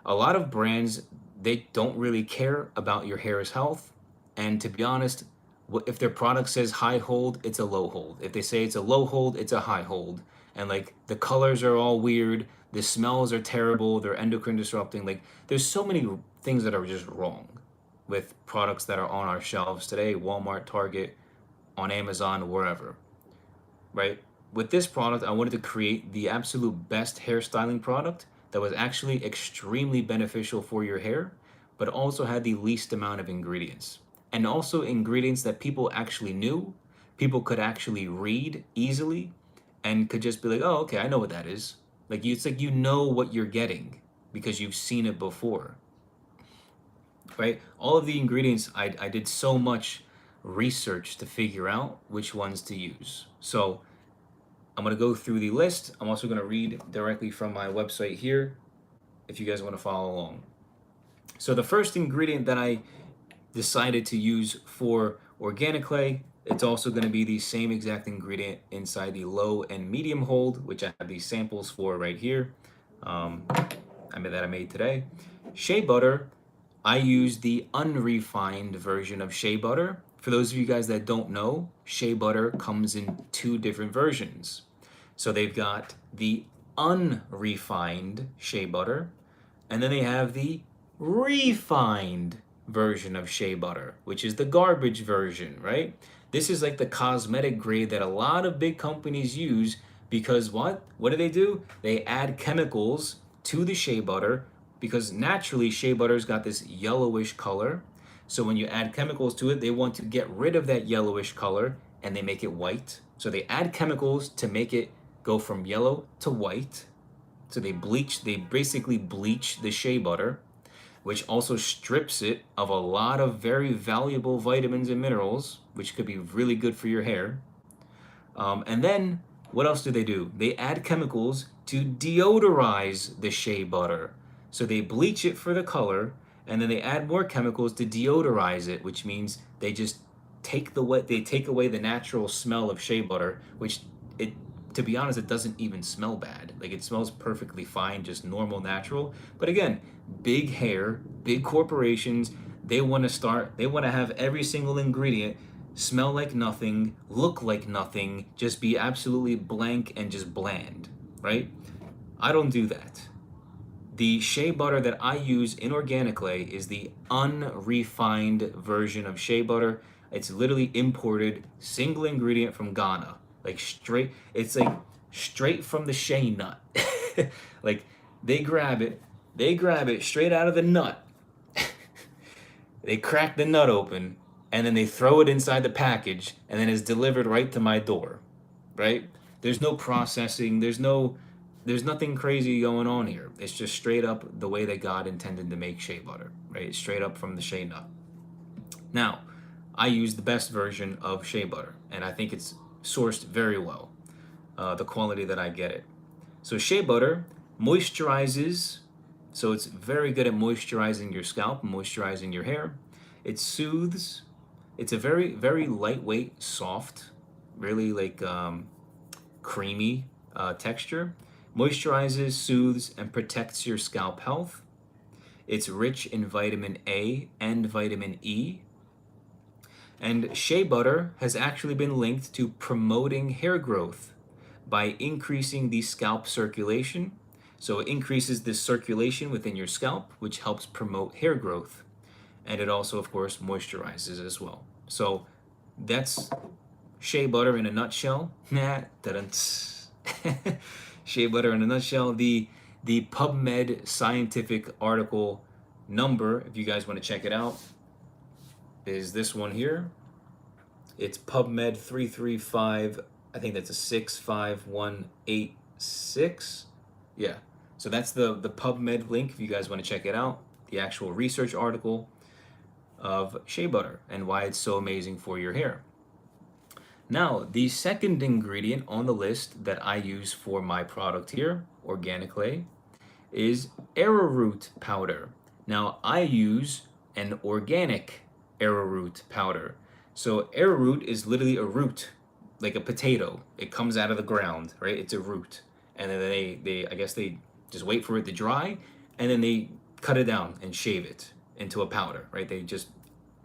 A lot of brands, they don't really care about your hair's health. And to be honest, if their product says high hold, it's a low hold. If they say it's a low hold, it's a high hold. And like, the colors are all weird, the smells are terrible, they're endocrine disrupting. Like, there's so many things that are just wrong with products that are on our shelves today, Walmart, Target, on Amazon, wherever, right? With this product, I wanted to create the absolute best hairstyling product that was actually extremely beneficial for your hair, but also had the least amount of ingredients. And also ingredients that people actually knew, people could actually read easily, and could just be like, oh, okay, I know what that is. Like, it's like, you know what you're getting because you've seen it before, right? All of the ingredients, I did so much research to figure out which ones to use. So I'm going to go through the list. I'm also going to read directly from my website here if you guys want to follow along. So the first ingredient that I decided to use for organic clay, it's also going to be the same exact ingredient inside the low and medium hold, which I have these samples for right here. I made today. Shea butter, I use the unrefined version of shea butter. For those of you guys that don't know, shea butter comes in 2 different versions. So they've got the unrefined shea butter, and then they have the refined version of shea butter, which is the garbage version, right? This is like the cosmetic grade that a lot of big companies use, because what do? They add chemicals to the shea butter, because naturally shea butter's got this yellowish color. So when you add chemicals to it, they want to get rid of that yellowish color, and they make it white. So they add chemicals to make it go from yellow to white. So they basically bleach the shea butter, which also strips it of a lot of very valuable vitamins and minerals, which could be really good for your hair. And then what else do? They add chemicals to deodorize the shea butter. So they bleach it for the color, and then they add more chemicals to deodorize it, which means they just take away the natural smell of shea butter, which, to be honest, it doesn't even smell bad. Like, it smells perfectly fine, just normal, natural. But again, big hair, big corporations, they want to have every single ingredient smell like nothing, look like nothing, just be absolutely blank and just bland, right? I don't do that. The shea butter that I use in organic clay is the unrefined version of shea butter. It's literally imported, single ingredient from Ghana. It's like straight from the shea nut. Like, they grab it straight out of the nut. They crack the nut open, and then they throw it inside the package, and then it's delivered right to my door, right? There's no processing, there's nothing crazy going on here. It's just straight up the way that God intended to make shea butter, right? It's straight up from the shea nut. Now, I use the best version of shea butter, and I think it's sourced very well, the quality that I get it. So shea butter moisturizes, so it's very good at moisturizing your scalp, moisturizing your hair. It soothes. It's a very, very lightweight, soft, really like creamy texture. Moisturizes, soothes, and protects your scalp health. It's rich in vitamin A and vitamin E. And shea butter has actually been linked to promoting hair growth by increasing the scalp circulation. So it increases the circulation within your scalp, which helps promote hair growth. And it also, of course, moisturizes as well. So that's shea butter in a nutshell. Shea butter in a nutshell. The The PubMed scientific article number, if you guys want to check it out, is this one here. It's PubMed 335, I think that's a 65186. Yeah, so that's the PubMed link if you guys want to check it out. The actual research article of shea butter and why it's so amazing for your hair. Now, the second ingredient on the list that I use for my product here, organic clay, is arrowroot powder. Now, I use an organic arrowroot powder. So arrowroot is literally a root, like a potato. It comes out of the ground, right? It's a root. And then I guess they just wait for it to dry, and then they cut it down and shave it into a powder, right? They just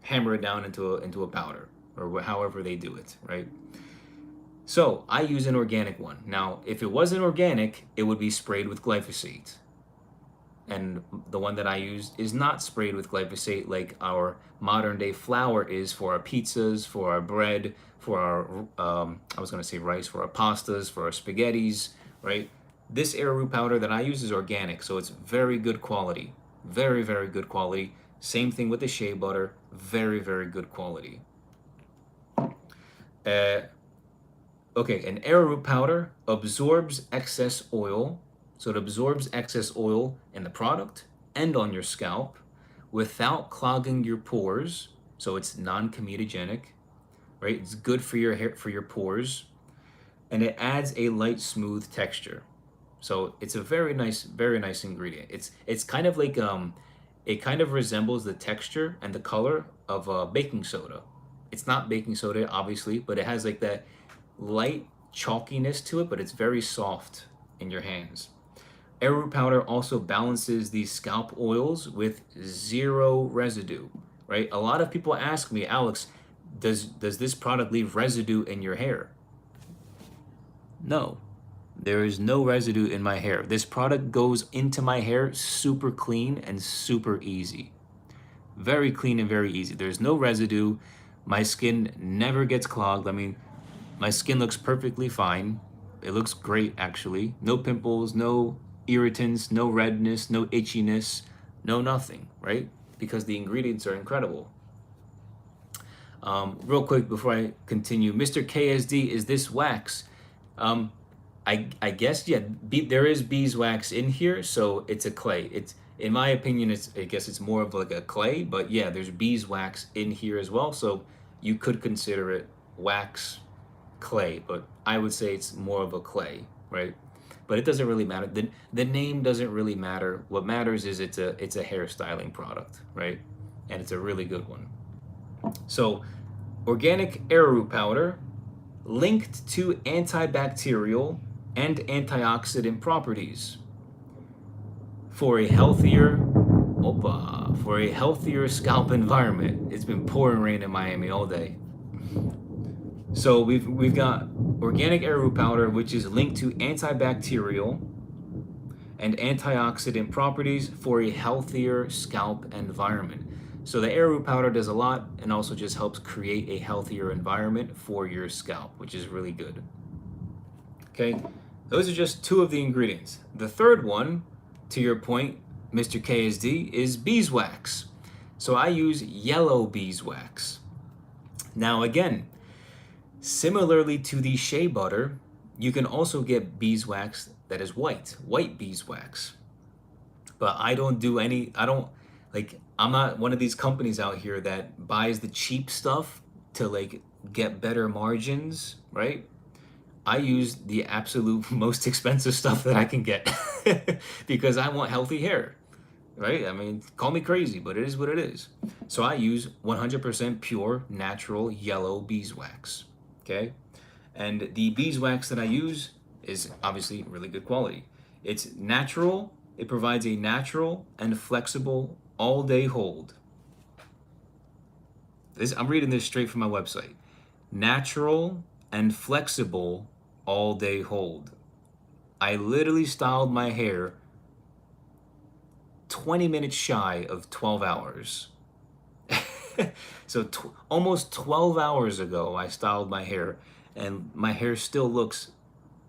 hammer it down into a powder, or however they do it, right? So I use an organic one. Now, if it wasn't organic, it would be sprayed with glyphosate. And the one that I use is not sprayed with glyphosate like our modern day flour is for our pizzas, for our bread, for our, I was gonna say rice, for our pastas, for our spaghettis, right? This arrowroot powder that I use is organic, so it's very good quality. Very, very good quality. Same thing with the shea butter, very, very good quality. Okay, an arrowroot powder absorbs excess oil. So it absorbs excess oil in the product and on your scalp without clogging your pores. So it's non-comedogenic, right? It's good for your hair, for your pores, and it adds a light, smooth texture. So it's a very nice ingredient. It's kind of like it kind of resembles the texture and the color of baking soda. It's not baking soda, obviously, but it has like that light chalkiness to it, but it's very soft in your hands. Arrowroot powder also balances these scalp oils with zero residue, right? A lot of people ask me, Alex, does this product leave residue in your hair? No, there is no residue in my hair. This product goes into my hair super clean and super easy. Very clean and very easy. There's no residue. My skin never gets clogged. I mean, my skin looks perfectly fine. It looks great, actually. No pimples, no irritants, no redness, no itchiness, no nothing, right? Because the ingredients are incredible. Real quick before I continue, Mr. KSD, is this wax? I guess, yeah, there is beeswax in here, so it's a clay. It's, in my opinion, I guess it's more of like a clay, but yeah, there's beeswax in here as well, so you could consider it wax clay, but I would say it's more of a clay, right? But it doesn't really matter. The name doesn't really matter. What matters is it's a hairstyling product, right? And it's a really good one. So, organic arrowroot powder linked to antibacterial and antioxidant properties for a healthier scalp environment. It's been pouring rain in Miami all day. So we've got organic arrowroot powder, which is linked to antibacterial and antioxidant properties for a healthier scalp environment. So the arrowroot powder does a lot and also just helps create a healthier environment for your scalp, which is really good. Okay, those are just two of the ingredients. The third one, to your point, Mr. KSD, is beeswax. So I use yellow beeswax. Now again, similarly to the shea butter, you can also get beeswax that is white beeswax. But I'm not one of these companies out here that buys the cheap stuff to like get better margins, right? I use the absolute most expensive stuff that I can get because I want healthy hair, right? I mean, call me crazy, but it is what it is. So I use 100% pure, natural, yellow beeswax. Okay, and the beeswax that I use is obviously really good quality. It's natural. It provides a natural and flexible all-day hold. I'm reading this straight from my website. Natural and flexible all-day hold. I literally styled my hair 20 minutes shy of 12 hours. So almost 12 hours ago, I styled my hair, and my hair still looks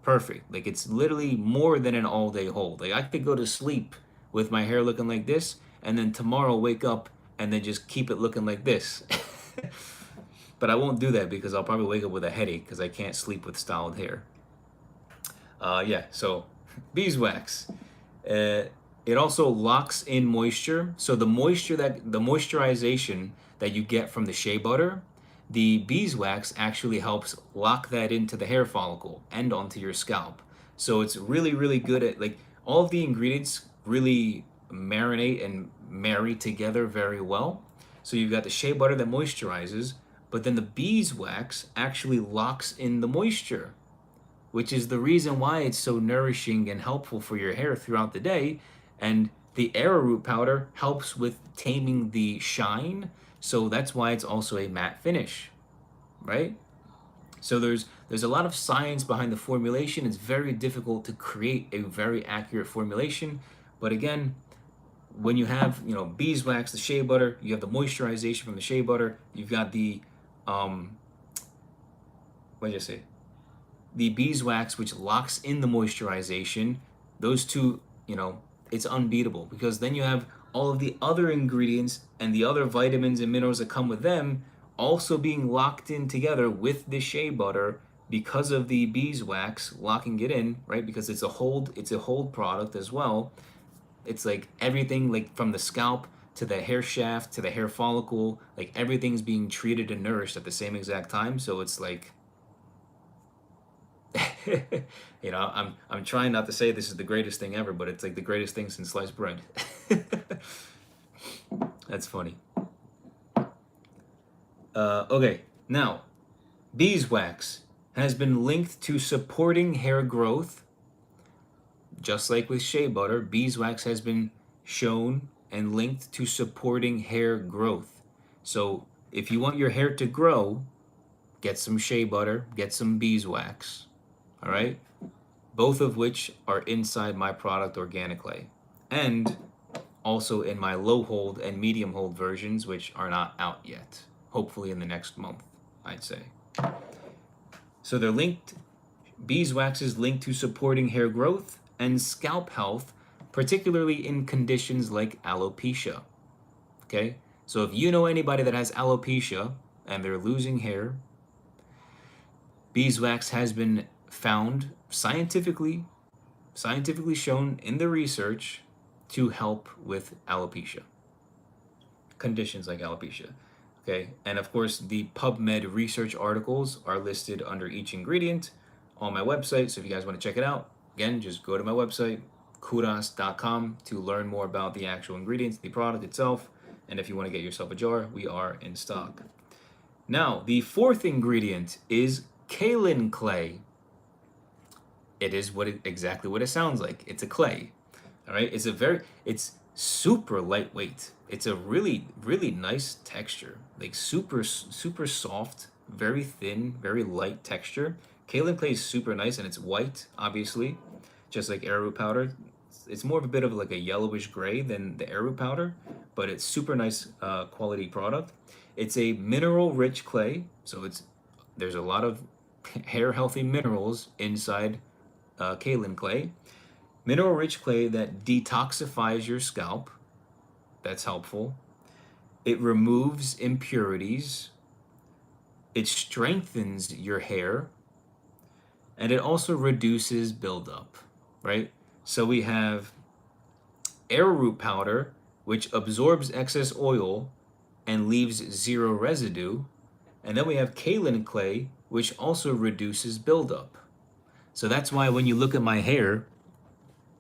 perfect. Like it's literally more than an all day hold. Like I could go to sleep with my hair looking like this, and then tomorrow wake up and then just keep it looking like this. But I won't do that because I'll probably wake up with a headache because I can't sleep with styled hair. Yeah, so beeswax. It also locks in moisture. So the moisturization that you get from the shea butter, the beeswax actually helps lock that into the hair follicle and onto your scalp. So it's really, really good at, like, all of the ingredients really marinate and marry together very well. So you've got the shea butter that moisturizes, but then the beeswax actually locks in the moisture, which is the reason why it's so nourishing and helpful for your hair throughout the day. And the arrowroot powder helps with taming the shine, so that's why it's also a matte finish, right? So there's a lot of science behind the formulation. It's very difficult to create a very accurate formulation, but again, when you have, you know, beeswax, the shea butter, you have the moisturization from the shea butter, you've got the what did I say? The beeswax, which locks in the moisturization. Those two, you know, it's unbeatable, because then you have all of the other ingredients and the other vitamins and minerals that come with them also being locked in together with the shea butter because of the beeswax locking it in, right? Because it's a hold product as well. It's like everything, like from the scalp to the hair shaft to the hair follicle, like everything's being treated and nourished at the same exact time. So it's like, you know, I'm trying not to say this is the greatest thing ever, but it's like the greatest thing since sliced bread. That's funny. Okay, now, beeswax has been linked to supporting hair growth. Just like with shea butter, beeswax has been shown and linked to supporting hair growth. So if you want your hair to grow, get some shea butter, get some beeswax. All right, both of which are inside my product Organic Clay, and also in my low hold and medium hold versions, which are not out yet. Hopefully in the next month, I'd say. So they're linked. Beeswax is linked to supporting hair growth and scalp health, particularly in conditions like alopecia. Okay, so if you know anybody that has alopecia and they're losing hair, beeswax has been found scientifically shown in the research to help with alopecia, conditions like alopecia. Okay, and of course the PubMed research articles are listed under each ingredient on my website. So if you guys want to check it out, again, just go to my website, kouras.com, to learn more about the actual ingredients, the product itself. And if you want to get yourself a jar, we are in stock. Now, the fourth ingredient is kaolin clay. It is exactly what it sounds like. It's a clay. All right, it's super lightweight. It's a really, really nice texture, like super soft, very thin, very light texture. Kaolin clay is super nice, and it's white, obviously, just like arrowroot powder. It's more of a bit of like a yellowish gray than the arrowroot powder, but it's super nice quality product. It's a mineral-rich clay, so there's a lot of hair-healthy minerals inside kaolin clay. Mineral-rich clay that detoxifies your scalp. That's helpful. It removes impurities. It strengthens your hair. And it also reduces buildup, right? So we have arrowroot powder, which absorbs excess oil and leaves zero residue. And then we have kaolin clay, which also reduces buildup. So that's why when you look at my hair,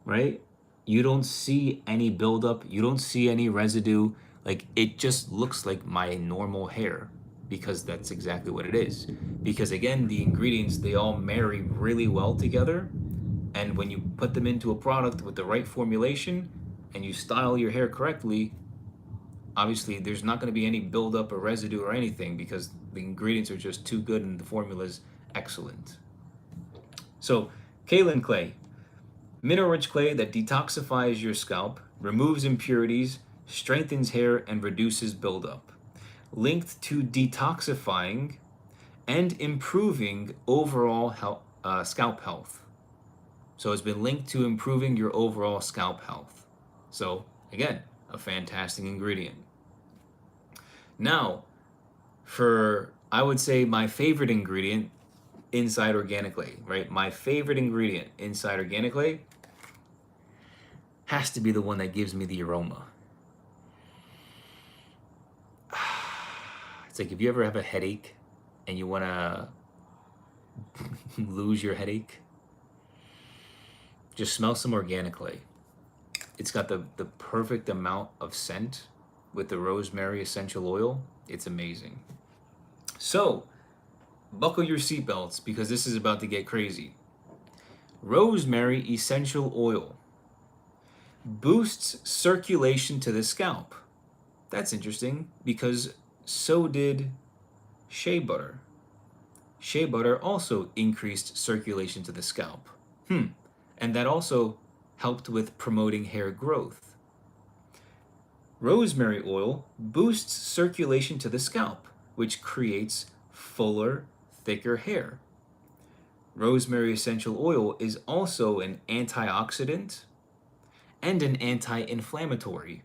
right, you don't see any buildup, you don't see any residue. Like, it just looks like my normal hair, because that's exactly what it is. Because again, the ingredients, they all marry really well together. And when you put them into a product with the right formulation and you style your hair correctly, obviously there's not going to be any buildup or residue or anything, because the ingredients are just too good and the formula is excellent. So, kaolin clay, mineral-rich clay that detoxifies your scalp, removes impurities, strengthens hair, and reduces buildup. Linked to detoxifying and improving overall scalp health. So it's been linked to improving your overall scalp health. So again, a fantastic ingredient. Now, for I would say my favorite ingredient inside organic clay, right? My favorite ingredient inside organic clay has to be the one that gives me the aroma. It's like if you ever have a headache and you want to lose your headache, just smell some organic clay. It's got the perfect amount of scent with the rosemary essential oil. It's amazing. So, buckle your seatbelts because this is about to get crazy. Rosemary essential oil boosts circulation to the scalp. That's interesting because so did shea butter. Shea butter also increased circulation to the scalp. And that also helped with promoting hair growth. Rosemary oil boosts circulation to the scalp, which creates fuller, thicker hair. Rosemary essential oil is also an antioxidant and an anti-inflammatory.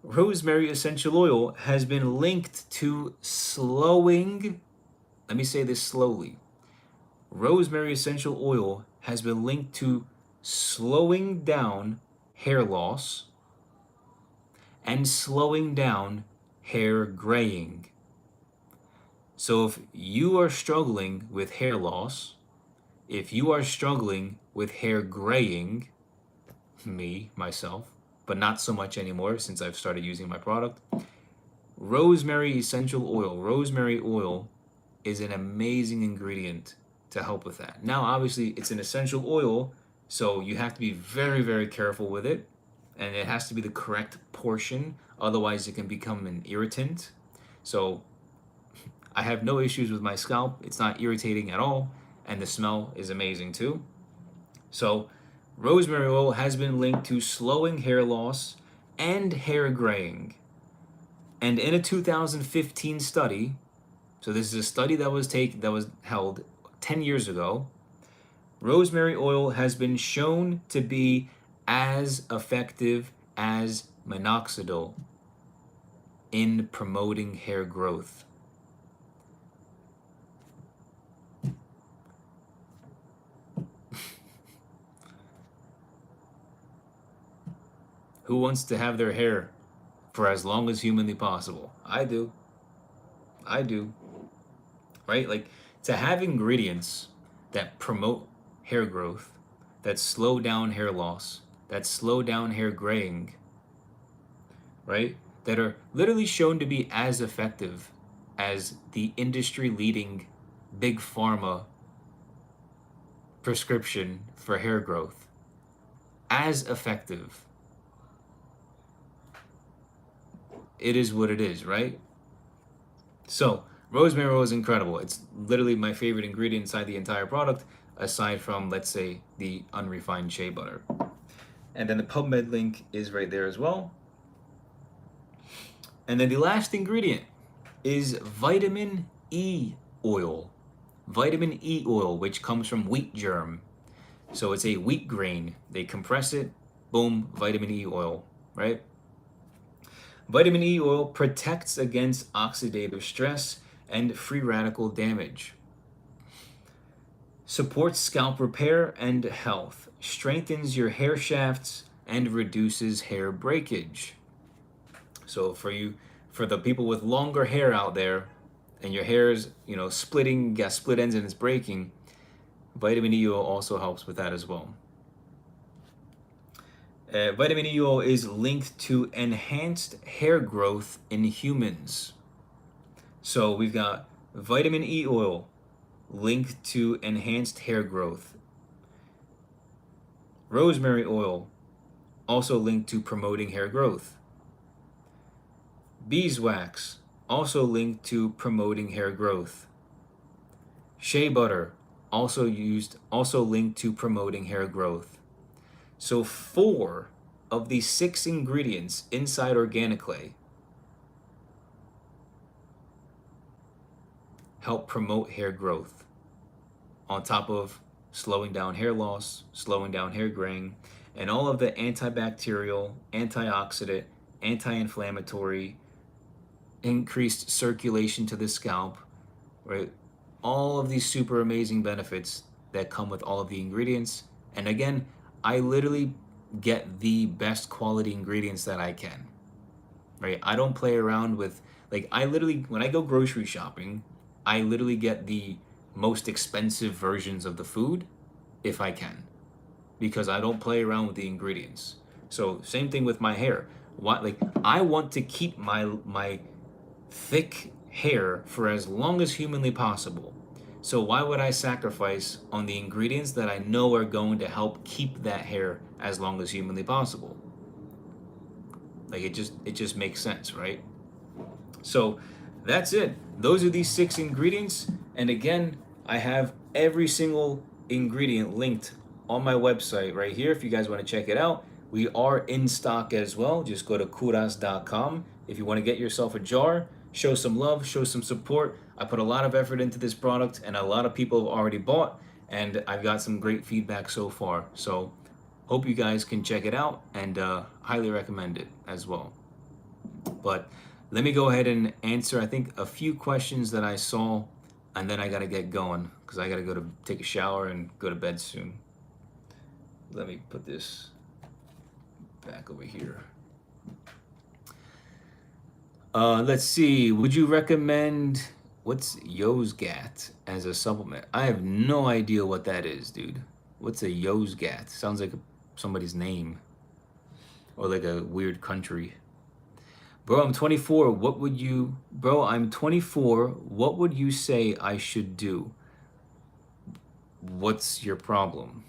Rosemary essential oil has been linked to slowing, let me say this slowly. Rosemary essential oil has been linked to slowing down hair loss and slowing down hair graying. So if you are struggling with hair loss, if you are struggling with hair graying, myself, but not so much anymore since I've started using my product, rosemary essential oil, rosemary oil is an amazing ingredient to help with that. Now, obviously, it's an essential oil, so you have to be very, very careful with it, and it has to be the correct portion, otherwise it can become an irritant. So I have no issues with my scalp. It's not irritating at all, and the smell is amazing too. So rosemary oil has been linked to slowing hair loss and hair graying. And in a 2015 study, so this is a study that was held 10 years ago, rosemary oil has been shown to be as effective as minoxidil in promoting hair growth. Who wants to have their hair for as long as humanly possible? I do. Right? Like, to have ingredients that promote hair growth, that slow down hair loss, that slow down hair graying, right? That are literally shown to be as effective as the industry leading big pharma prescription for hair growth. As effective. It is what it is, right? So, rosemary oil is incredible. It's literally my favorite ingredient inside the entire product, aside from, let's say, the unrefined shea butter. And then the PubMed link is right there as well. And then the last ingredient is vitamin E oil. Vitamin E oil, which comes from wheat germ. So it's a wheat grain. They compress it, boom, vitamin E oil, right? Vitamin E oil protects against oxidative stress and free radical damage. Supports scalp repair and health. Strengthens your hair shafts and reduces hair breakage. So for the people with longer hair out there, and your hair is, splitting, got split ends and it's breaking, vitamin E oil also helps with that as well. Vitamin E oil is linked to enhanced hair growth in humans. So we've got vitamin E oil linked to enhanced hair growth. Rosemary oil also linked to promoting hair growth. Beeswax also linked to promoting hair growth. Shea butter also linked to promoting hair growth. So 4 of the 6 ingredients inside organic clay help promote hair growth, on top of slowing down hair loss, slowing down hair graying, and all of the antibacterial, antioxidant, anti-inflammatory, increased circulation to the scalp, right? All of these super amazing benefits that come with all of the ingredients. And again, I literally get the best quality ingredients that I can, right? I don't play around with, like, I literally, when I go grocery shopping, I literally get the most expensive versions of the food if I can, because I don't play around with the ingredients. So same thing with my hair. What, like, I want to keep my thick hair for as long as humanly possible. So why would I sacrifice on the ingredients that I know are going to help keep that hair as long as humanly possible? Like, it just makes sense, right? So that's it. Those are these 6 ingredients. And again, I have every single ingredient linked on my website right here if you guys want to check it out. We are in stock as well. Just go to KOVRAS.com if you want to get yourself a jar. Show some love, show some support. I put a lot of effort into this product, and a lot of people have already bought, and I've got some great feedback so far. So hope you guys can check it out, and highly recommend it as well. But let me go ahead and answer, I think, a few questions that I saw, and then I got to get going because I got to go to take a shower and go to bed soon. Let me put this back over here. Let's see. Would you recommend, what's Yozgat as a supplement? I have no idea what that is, dude. What's a Yozgat? Sounds like somebody's name or like a weird country. Bro, I'm 24. What would you, bro, I'm 24. What would you say I should do? What's your problem?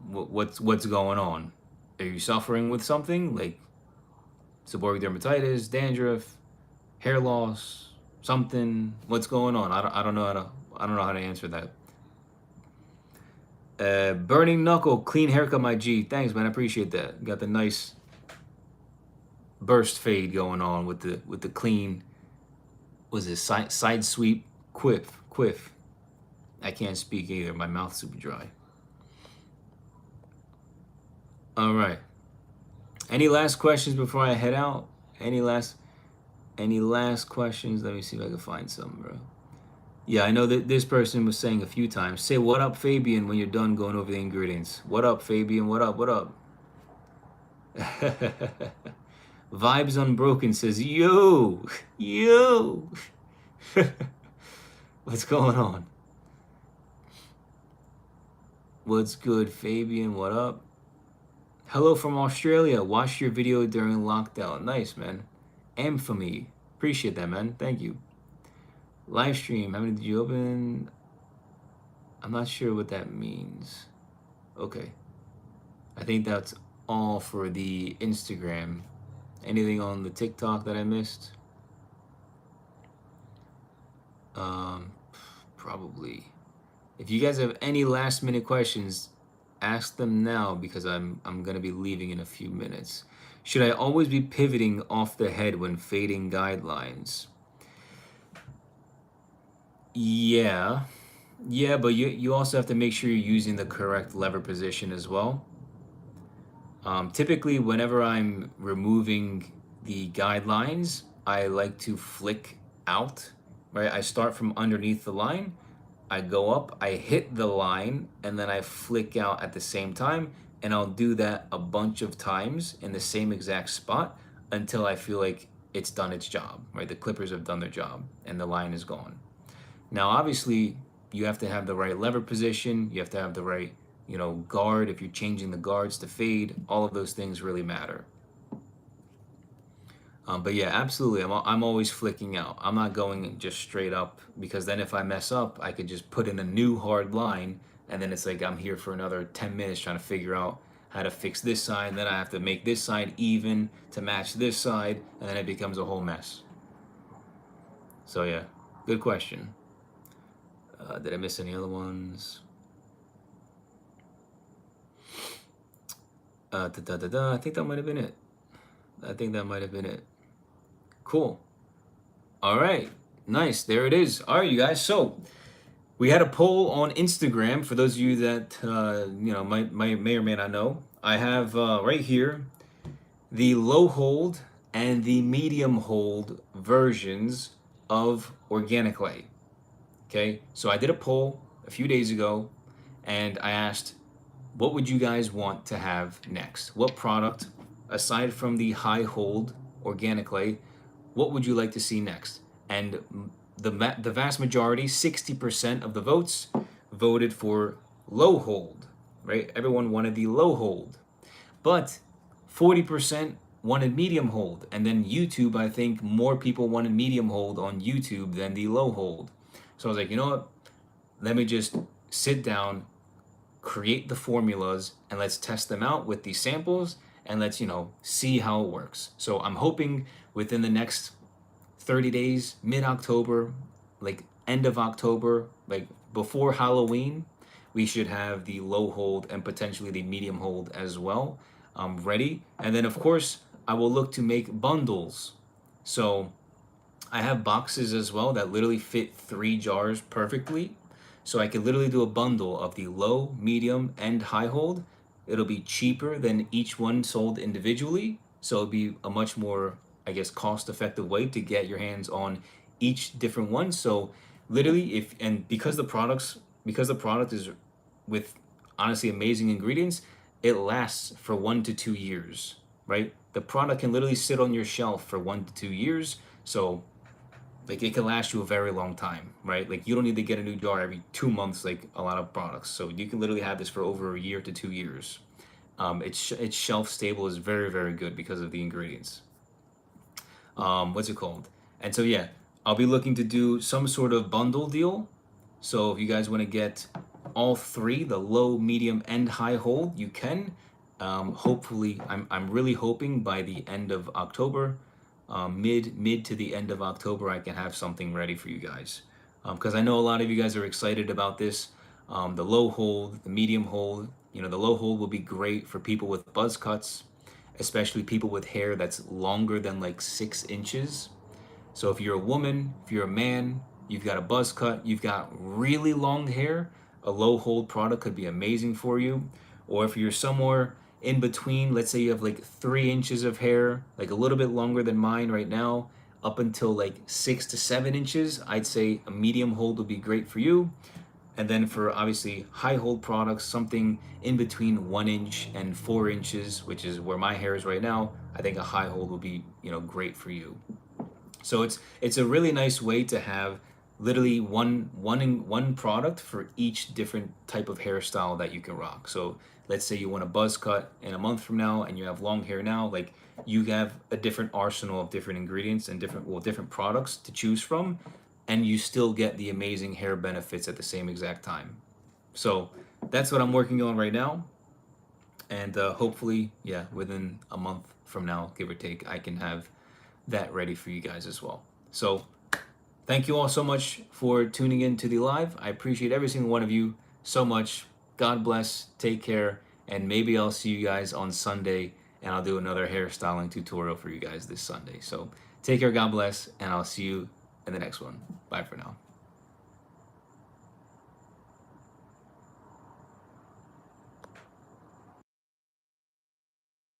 What's going on? Are you suffering with something like seborrheic dermatitis, dandruff, hair loss, something? What's going on? I don't know how to answer that. Burning knuckle, clean haircut, my G. Thanks, man. I appreciate that. Got the nice burst fade going on with the clean. Was it side sweep quiff? I can't speak either. My mouth's super dry. All right. Any last questions before I head out? Any last questions? Let me see if I can find some, bro. Yeah, I know that this person was saying a few times, say what up, Fabian, when you're done going over the ingredients. What up, Fabian? What up? What up? Vibes Unbroken says, yo. What's going on? What's good, Fabian? What up? Hello from Australia. Watched your video during lockdown. Nice, man. Amphamy. Appreciate that, man. Thank you. Live stream. How many did you open? I'm not sure what that means. Okay. I think that's all for the Instagram. Anything on the TikTok that I missed? Probably. If you guys have any last minute questions, ask them now because I'm gonna be leaving in a few minutes. Should I always be pivoting off the head when fading guidelines? Yeah, but you also have to make sure you're using the correct lever position as well. Typically, whenever I'm removing the guidelines, I like to flick out, right? I start from underneath the line, I go up, I hit the line, and then I flick out at the same time, and I'll do that a bunch of times in the same exact spot until I feel like it's done its job, right? The clippers have done their job, and the line is gone. Now, obviously, you have to have the right lever position, you have to have the right, guard. If you're changing the guards to fade, all of those things really matter. But yeah, absolutely. I'm always flicking out. I'm not going just straight up because then if I mess up, I could just put in a new hard line and then it's like I'm here for another 10 minutes trying to figure out how to fix this side. Then I have to make this side even to match this side, and then it becomes a whole mess. So yeah, good question. Did I miss any other ones? I think that might have been it. Cool. All right. Nice. There it is. All right, you guys. So We had a poll on Instagram for those of you that may or may not know. I have right here the low hold and the medium hold versions of organic clay. Okay, so I did a poll a few days ago, and I asked, what would you guys want to have next? What product, aside from the high hold organic clay, what would you like to see next? And the vast majority, 60% of the votes, voted for low hold, right? Everyone wanted the low hold. But 40% wanted medium hold. And then YouTube, I think more people wanted medium hold on YouTube than the low hold. So I was like, you know what? Let me just sit down, create the formulas, and let's test them out with these samples, and let's, see how it works. So I'm hoping within the next 30 days, mid-October, like end of October, like before Halloween, we should have the low hold and potentially the medium hold as well ready. And then, of course, I will look to make bundles. So I have boxes as well that literally fit 3 jars perfectly. So I could literally do a bundle of the low, medium, and high hold. It'll be cheaper than each one sold individually. So it'll be a much more, I guess, cost-effective way to get your hands on each different one. So literally, because the product is with honestly amazing ingredients, it lasts for 1 to 2 years, right? The product can literally sit on your shelf for 1 to 2 years. So like it can last you a very long time, right? Like you don't need to get a new jar every 2 months, like a lot of products. So you can literally have this for over a year to 2 years. It's shelf stable is very, very good because of the ingredients. What's it called? And so yeah, I'll be looking to do some sort of bundle deal. So if you guys want to get all 3, the low, medium, and high hold, you can. Hopefully, I'm really hoping by the end of October, mid to the end of October, I can have something ready for you guys. Because I know a lot of you guys are excited about this. The low hold, the medium hold. The low hold will be great for people with buzz cuts, especially people with hair that's longer than like 6 inches. So if you're a woman, if you're a man, you've got a buzz cut, you've got really long hair, a low hold product could be amazing for you. Or if you're somewhere in between, let's say you have like 3 inches of hair, like a little bit longer than mine right now, up until like 6 to 7 inches, I'd say a medium hold would be great for you. And then for obviously high hold products, something in between 1 inch and 4 inches, which is where my hair is right now, I think a high hold would be, great for you. So it's a really nice way to have literally one product for each different type of hairstyle that you can rock. So let's say you want a buzz cut in a month from now and you have long hair now, like you have a different arsenal of different ingredients and different products to choose from, and you still get the amazing hair benefits at the same exact time. So that's what I'm working on right now. And hopefully, yeah, within a month from now, give or take, I can have that ready for you guys as well. So thank you all so much for tuning in to the live. I appreciate every single one of you so much. God bless, take care, and maybe I'll see you guys on Sunday, and I'll do another hairstyling tutorial for you guys this Sunday. So take care, God bless, and I'll see you in the next one. Bye for now.